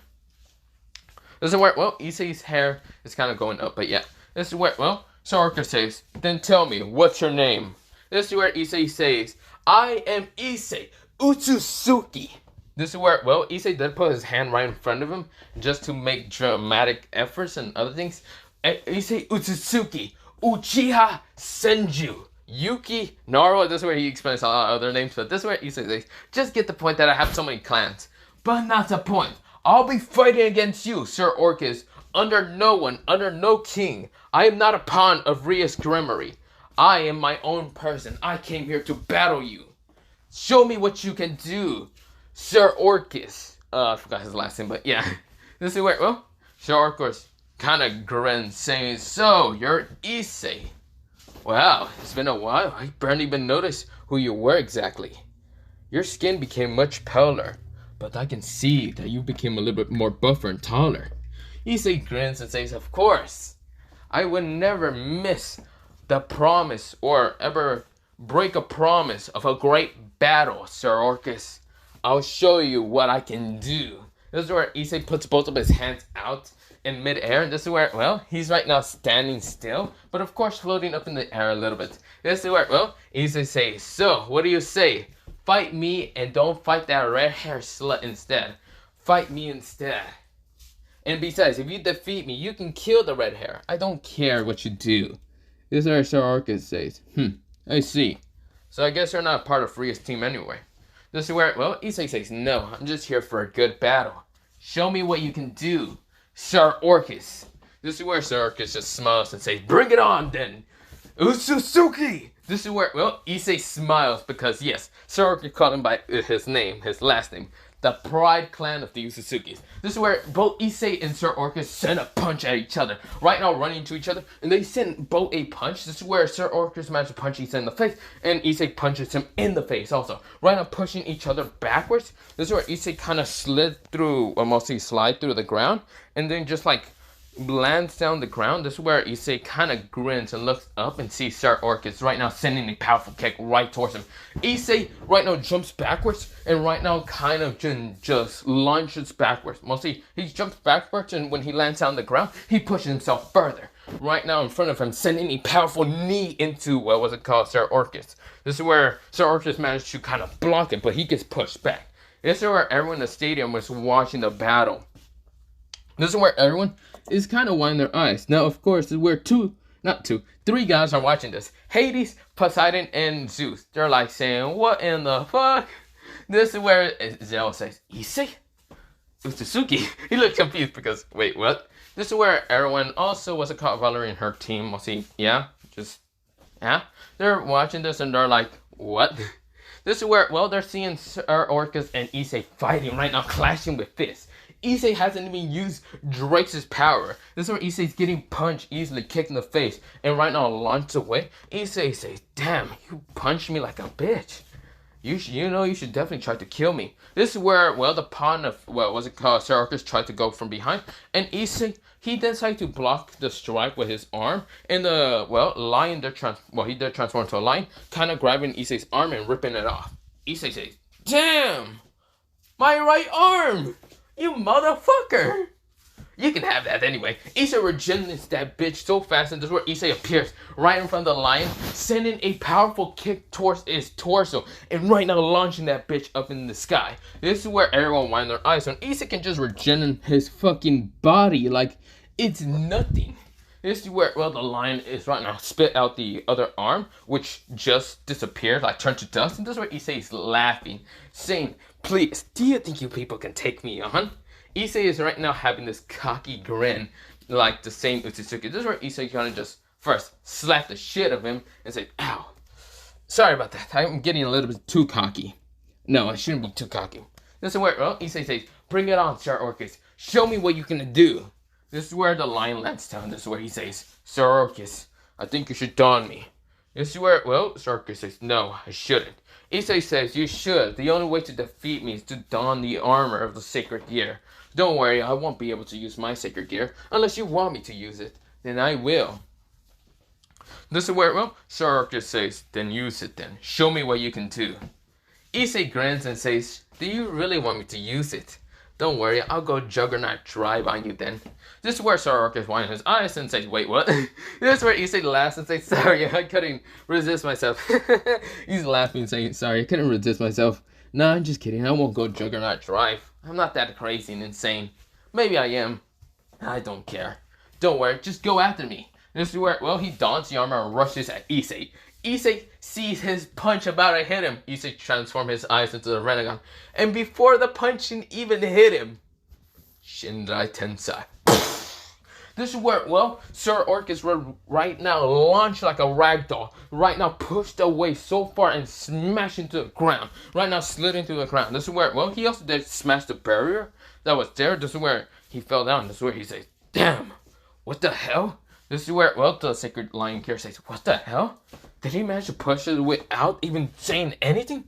This is where, well, Issei's hair is kind of going up, but yeah. This is where, well, Sir Orcus says, then tell me, what's your name? This is where Issei says, I am Issei Otsutsuki. This is where, well, Issei did put his hand right in front of him just to make dramatic efforts and other things. Issei Otsutsuki Uchiha Senju Yuki Naro. This is where he explains a lot of other names, but this is where Issei says, just get the point that I have so many clans. But not the point. I'll be fighting against you, Sir Orcus, under no one, under no king. I am not a pawn of Rias Grimory. I am my own person. I came here to battle you. Show me what you can do, Sir Orcus. I forgot his last name, but yeah. This is where, well, Sir Orcus kind of grins, saying, so, you're Issei. Wow, it's been a while. I barely even noticed who you were exactly. Your skin became much paler, but I can see that you became a little bit more buffer and taller. Issei grins and says, of course. I would never miss the promise or ever break a promise of a great battle, Sir Orcus. I'll show you what I can do. This is where Issei puts both of his hands out in midair. And this is where, well, he's right now standing still, but of course floating up in the air a little bit. This is where, well, Issei says, so, what do you say? Fight me and don't fight that red hair slut instead. Fight me instead. And besides, if you defeat me, you can kill the red hair. I don't care what you do. This is where Sir Orcus says, I see. So I guess you're not part of Ria's team anyway. This is where, well, Issei says, no, I'm just here for a good battle. Show me what you can do, Sir Orcus. This is where Sir Orcus just smiles and says, "Bring it on, then, Otsutsuki!" This is where, well, Issei smiles because, yes, Sir Orcus called him by his name, his last name. The Pride Clan of the Otsutsukis. This is where both Issei and Sir Orcus send a punch at each other. Right now, running into each other, and they send both a punch. This is where Sir Orcus manages to punch Issei in the face, and Issei punches him in the face also. Right now, pushing each other backwards. This is where Issei kind of slid through, or mostly slide through the ground, and then just like lands down the ground. This is where Issei kind of grins and looks up and sees Sir Orcus right now sending a powerful kick right towards him. Issei right now jumps backwards and right now kind of just launches backwards. Mostly he jumps backwards, and when he lands on the ground, he pushes himself further. Right now in front of him, sending a powerful knee into, what was it called, Sir Orcus. This is where Sir Orcus managed to kind of block it, but he gets pushed back. This is where everyone in the stadium was watching the battle. This is where everyone is kind of winding their eyes. Now, of course, this is where three guys are watching this. Hades, Poseidon, and Zeus. They're like saying, "What in the fuck?" This is where Zell says, "Issei? Otsutsuki?" He looks confused because, wait, what? This is where everyone also, was it called, Valerie and her team, will see, they're watching this and they're like, "What?" This is where, well, they're seeing Sir Orcus and Issei fighting right now, clashing with fists. Issei hasn't even used Drake's power. This is where Issei's getting punched, easily kicked in the face, and right now launched away. Issei says, "Damn, you punched me like a bitch. You should definitely try to kill me." This is where, well, the pawn of, what was it called, Sir Orcus tried to go from behind, and Issei, he decided to block the strike with his arm, and the, well, lion he did transform into a lion, kind of grabbing Issei's arm and ripping it off. Issei says, "Damn, my right arm! You motherfucker! You can have that anyway." Issei regenerates that bitch so fast, and this is where Issei appears right in front of the lion, sending a powerful kick towards its torso, and right now launching that bitch up in the sky. This is where everyone winds their eyes on. Issei can just regenerate his fucking body like it's nothing. This is where, well, the lion is right now spit out the other arm, which just disappeared, like turned to dust, and this is where Issei is laughing, saying, "Please, do you think you people can take me on?" Issei is right now having this cocky grin, like the same Otsutsuki. This is where Issei kind of just first slap the shit of him and say, "Ow, sorry about that. I'm getting a little bit too cocky. No, I shouldn't be too cocky." This is where, well, Issei says, "Bring it on, Sir Orcus. Show me what you can do." This is where the lion lands down. This is where he says, "Sir Orcus, I think you should dawn me." This is where, well, Sir Orcus says, "No, I shouldn't." Issei says, "You should. The only way to defeat me is to don the armor of the sacred gear. Don't worry, I won't be able to use my sacred gear unless you want me to use it. Then I will." This is where, well, Sir Orcus says, "Then use it then. Show me what you can do." Issei grins and says, "Do you really want me to use it? Don't worry, I'll go Juggernaut drive on you then." This is where Sir Orcus winds his eyes and says, "Wait, what?" This is where Issei laughs and says, "Sorry, I couldn't resist myself." He's laughing, saying, "Sorry, I couldn't resist myself. No, I'm just kidding. I won't go Juggernaut drive. I'm not that crazy and insane. Maybe I am. I don't care. Don't worry, just go after me." This is where, well, he dons the armor and rushes at Issei. Issei sees his punch about to hit him. Issei transforms his eyes into the Rinnegan. And before the punching even hit him, Shinrai Tensai. This is where, well, Sir Orcus right now launched like a ragdoll. Right now pushed away so far and smashed into the ground. Right now slid into the ground. This is where, well, he also did smash the barrier that was there. This is where he fell down. This is where he says, "Damn, what the hell?" This is where, well, the sacred lion care says, "What the hell? Did he manage to push it without even saying anything?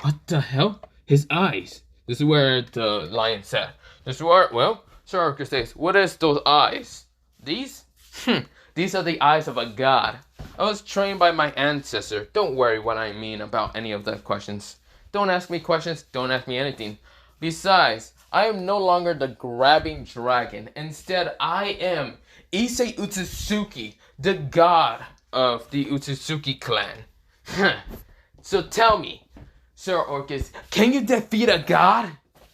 What the hell? His eyes." This is where the lion said. This is where, well, Sir Orcus says, "What is those eyes?" "These? These are the eyes of a god. I was trained by my ancestor. Don't worry what I mean about any of the questions. Don't ask me questions. Don't ask me anything. Besides, I am no longer the grabbing dragon. Instead, I am Issei Otsutsuki, the god of the Otsutsuki clan." So tell me, Sir Orcus, can you defeat a god?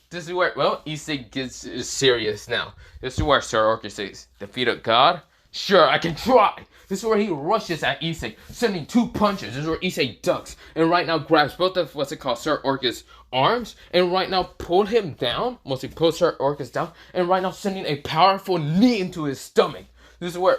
This is where, well, Issei is serious now. This is where Sir Orcus says, "Defeat a god? Sure, I can try. This is where he rushes at Issei, sending 2 punches. This is where Issei ducks, and right now grabs both of Sir Orcus' arms, and right now pull him down. Mostly pulls Sir Orcus down, and right now sending a powerful knee into his stomach. This is where,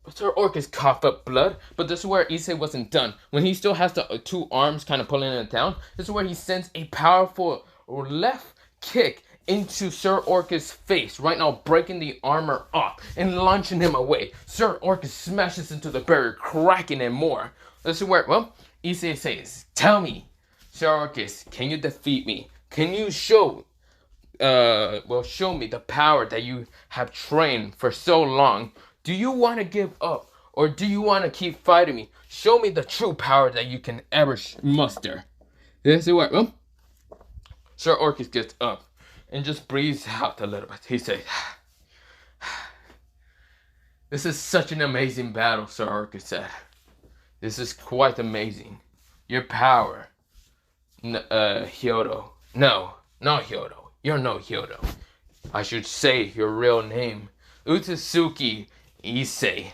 Sir Orcus coughed up blood, but this is where Issei wasn't done. When he still has the 2 arms kind of pulling it down, this is where he sends a powerful left kick into Sir Orcus' face, right now breaking the armor off and launching him away. Sir Orcus smashes into the barrier, cracking it more. This is where, Issei says, tell me, Sir Orcus, can you defeat me? Can you show me the power that you have trained for so long? Do you want to give up, or do you want to keep fighting me? Show me the true power that you can ever muster. This is where, Sir Orcus gets up and just breathes out a little bit. He says, this is such an amazing battle, Sir Orcus said. This is quite amazing. Your power, Hyodo. No, not Hyodo. You're no Hyodo. I should say your real name. Otsutsuki Issei.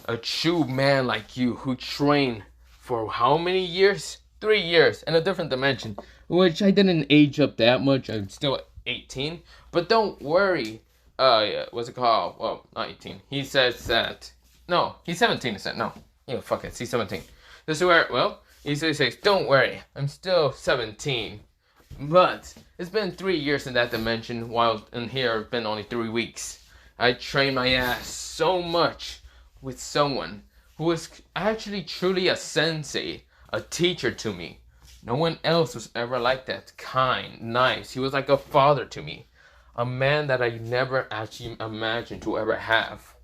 A true man like you who trained for how many years? 3 years in a different dimension. Which I didn't age up that much. I'm still 18. But don't worry. What's it called? Well, not 18. He says that. No, he's 17. He said, no. Yeah, fuck it. He's 17. This is where, he says, don't worry. I'm still 17. But it's been 3 years in that dimension, while in here it's been only 3 weeks. I trained my ass so much with someone who was actually truly a sensei, a teacher to me. No one else was ever like that. Kind, nice. He was like a father to me. A man that I never actually imagined to ever have.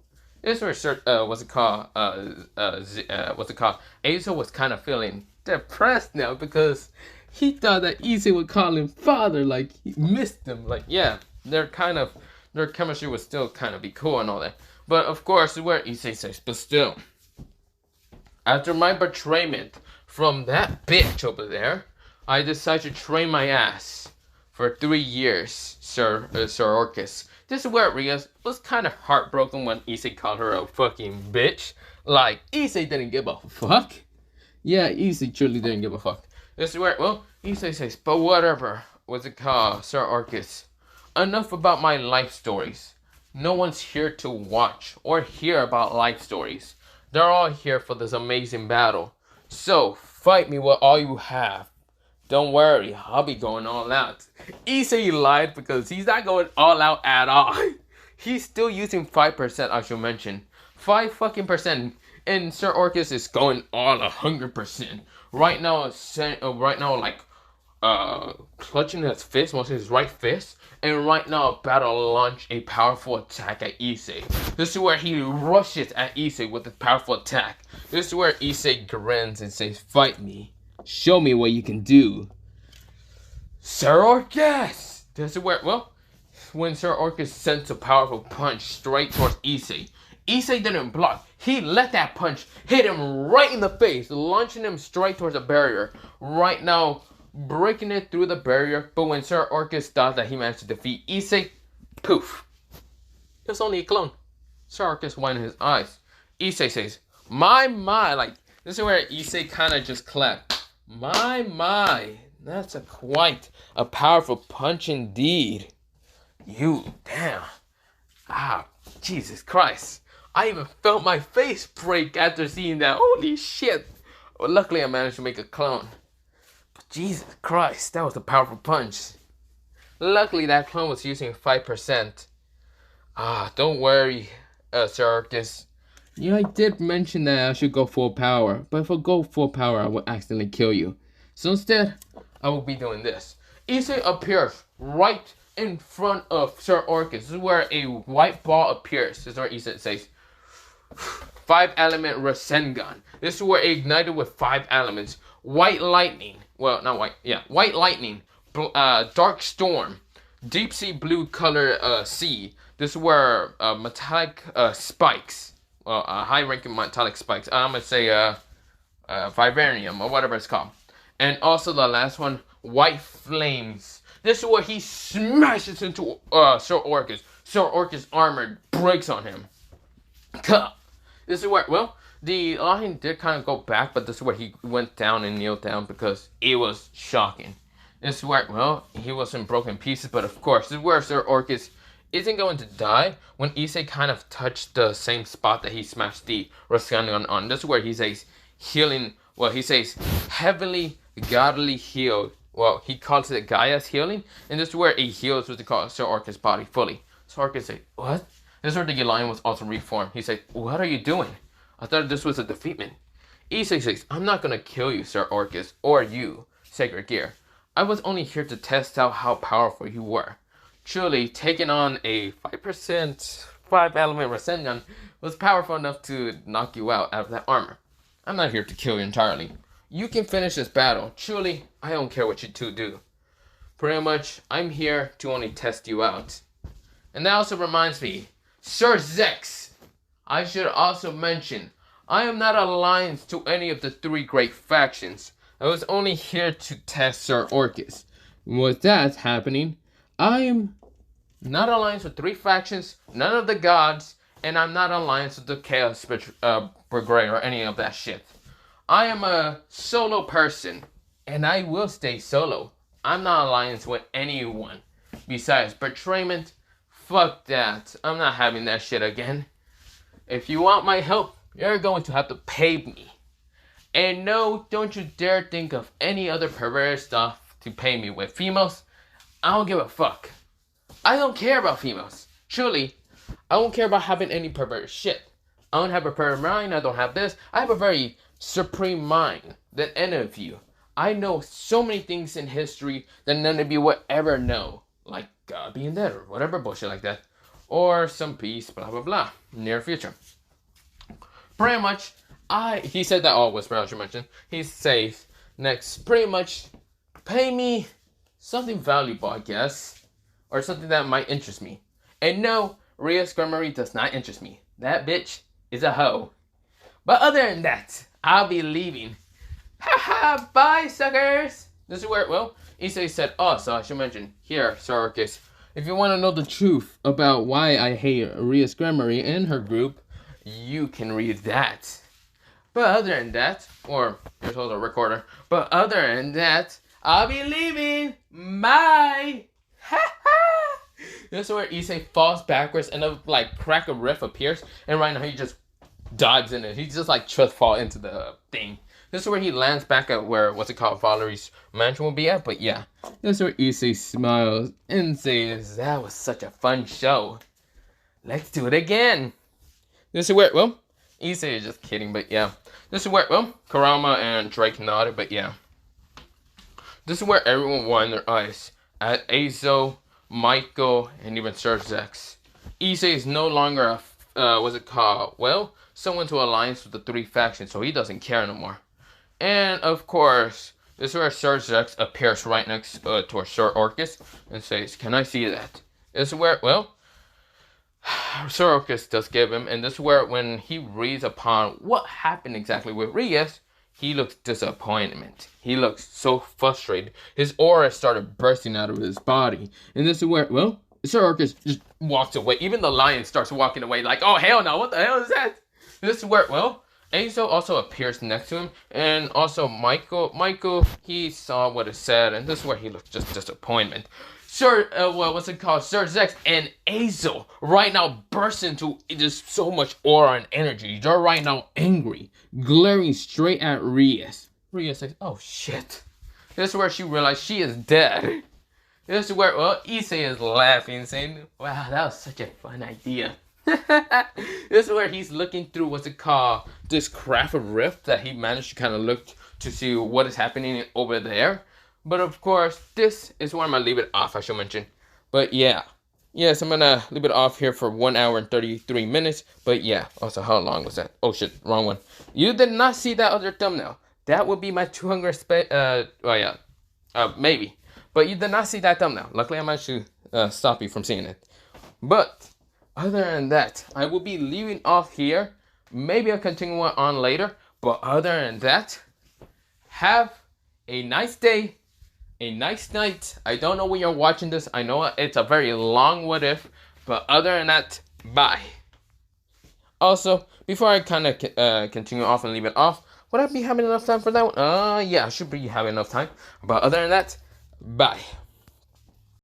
This was what's it called? Azo was kind of feeling depressed now because he thought that Issei would call him father, like he missed him. Like, yeah, their chemistry would still kind of be cool and all that. But of course, where Issei says, but still, after my betrayment from that bitch over there, I decided to train my ass for 3 years, Sir Orcus. This is where Ria was kind of heartbroken when Issei called her a fucking bitch. Like, Issei didn't give a fuck. Yeah, Issei truly didn't give a fuck. This is where, Issei says, but whatever, what's it called, Sir Orcus? Enough about my life stories. No one's here to watch or hear about life stories. They're all here for this amazing battle. So, fight me with all you have. Don't worry, I'll be going all out. Issei lied because he's not going all out at all. He's still using 5%, I should mention. 5 fucking percent. And Sir Orcus is going all 100%. Right now, clutching his fist, mostly his right fist. And right now, about to launch a powerful attack at Issei. This is where he rushes at Issei with a powerful attack. This is where Issei grins and says, fight me. Show me what you can do. Sir Orcus! This is where, when Sir Orcus sends a powerful punch straight towards Issei, Issei didn't block. He let that punch hit him right in the face, launching him straight towards the barrier. Right now, breaking it through the barrier. But when Sir Orcus thought that he managed to defeat Issei, poof. It was only a clone. Sir Orcus widened his eyes. Issei says, my, like, this is where Issei kind of just clapped. My, that's quite a powerful punch indeed. You, damn. Jesus Christ. I even felt my face break after seeing that. Holy shit. Well, luckily I managed to make a clone. But Jesus Christ, that was a powerful punch. Luckily that clone was using 5%. Don't worry, Sir Orcus. Yeah, I did mention that I should go full power, but if I go full power, I will accidentally kill you. So instead, I will be doing this. Issei appears right in front of Sir Orcus. This is where a white ball appears. This is where Issei says, 5-element Rasengan. This is where it ignited with 5 elements. White lightning. Well, not white. Yeah, white lightning. Dark storm. Deep sea blue color sea. This is where metallic spikes. Well, high-ranking metallic spikes. I'm going to say vivarium or whatever it's called. And also the last one, white flames. This is where he smashes into Sir Orcus. Sir Orcus' armor breaks on him. This is where, well, the lion did kind of go back, but this is where he went down and kneeled down because it was shocking. This is where, well, he was in broken pieces, but of course, this is where Sir Orcus isn't going to die when Issei kind of touched the same spot that he smashed the Rasengan on. This is where he says healing, well, he says heavenly, godly healed. Well, he calls it Gaia's healing, and this is where it heals what they call Sir Orcus' body fully. Sir Orcus says, what? This is where the lion was also reformed. He said, what are you doing? I thought this was a defeatment. Issei says, I'm not going to kill you, Sir Orcus, or you, Sacred Gear. I was only here to test out how powerful you were. Truly, taking on a 5%, 5-element Rasengan was powerful enough to knock you out of that armor. I'm not here to kill you entirely. You can finish this battle. Truly, I don't care what you two do. Pretty much, I'm here to only test you out. And that also reminds me, Sir Zex, I should also mention, I am not alliance to any of the 3 great factions. I was only here to test Sir Orcus. With that happening, I am not alliance with 3 factions, none of the gods, and I'm not alliance with the Chaos Brigade or any of that shit. I am a solo person, and I will stay solo. I'm not alliance with anyone. Besides, betrayment, fuck that. I'm not having that shit again. If you want my help, you're going to have to pay me. And no, don't you dare think of any other perverted stuff to pay me with. Females, I don't give a fuck. I don't care about females. Truly, I don't care about having any perverted shit. I don't have a perverted mind, I don't have this. I have a very supreme mind than any of you. I know so many things in history that none of you will ever know. Like God being dead or whatever bullshit like that. Or some peace, blah blah blah. Near future. Pretty much, he said that all whisper, as you mentioned. He's safe. Next, pretty much, pay me something valuable, I guess. Or something that might interest me. And no, Rhea Skarmory does not interest me. That bitch is a hoe. But other than that, I'll be leaving. Haha, bye suckers! This is where, well, Issei said, oh, so I should mention, here, Sir Orcus, if you want to know the truth about why I hate Rhea Skarmory and her group, you can read that. But other than that, or here's also a recorder, but other than that, I'll be leaving. Bye! This is where Issei falls backwards and a like crack of riff appears, and right now he just dives in it. He just like just fall into the thing. This is where he lands back at where, what's it called, Valerie's mansion will be at, but yeah. This is where Issei smiles and says, that was such a fun show. Let's do it again. This is where, well, Issei is just kidding, but yeah. This is where, well, Kurama and Drake nodded, but yeah. This is where everyone won their eyes at Eizo, Michael, and even Sir Zex. Issei is no longer a, what's it called, well, someone to alliance with the 3 factions, so he doesn't care no more. And, of course, this is where Sir Zex appears right next to Sir Orcus and says, can I see that? This is where, well, Sir Orcus does give him, and this is where when he reads upon what happened exactly with Rias, he looks disappointment. He looks so frustrated. His aura started bursting out of his body. And this is where, well, Sir Orcus just walks away. Even the lion starts walking away like, oh, hell no, what the hell is that? This is where, well, Eizo also appears next to him. And also Michael, he saw what it said. And this is where he looks just disappointment. Sir, what's it called? Sir Zex and Eizo right now burst into just so much aura and energy. They're right now angry, glaring straight at Rias. Rias says, oh shit. This is where she realized she is dead. This is where, well, Issei is laughing, saying, wow, that was such a fun idea. This is where he's looking through, what's it called, this craft of rift that he managed to kind of look to see what is happening over there. But of course, this is where I'm going to leave it off, I should mention. But yeah. Yes, I'm going to leave it off here for 1 hour and 33 minutes. But yeah, also how long was that? Oh shit, wrong one. You did not see that other thumbnail. That would be my 200 maybe. But you did not see that thumbnail. Luckily, I managed to stop you from seeing it. But other than that, I will be leaving off here. Maybe I'll continue on later. But other than that, have a nice day. A nice night. I don't know when you're watching this. I know it's a very long what if. But other than that, bye. Also, before I kind of continue off and leave it off, would I be having enough time for that one? Yeah, I should be having enough time. But other than that, bye.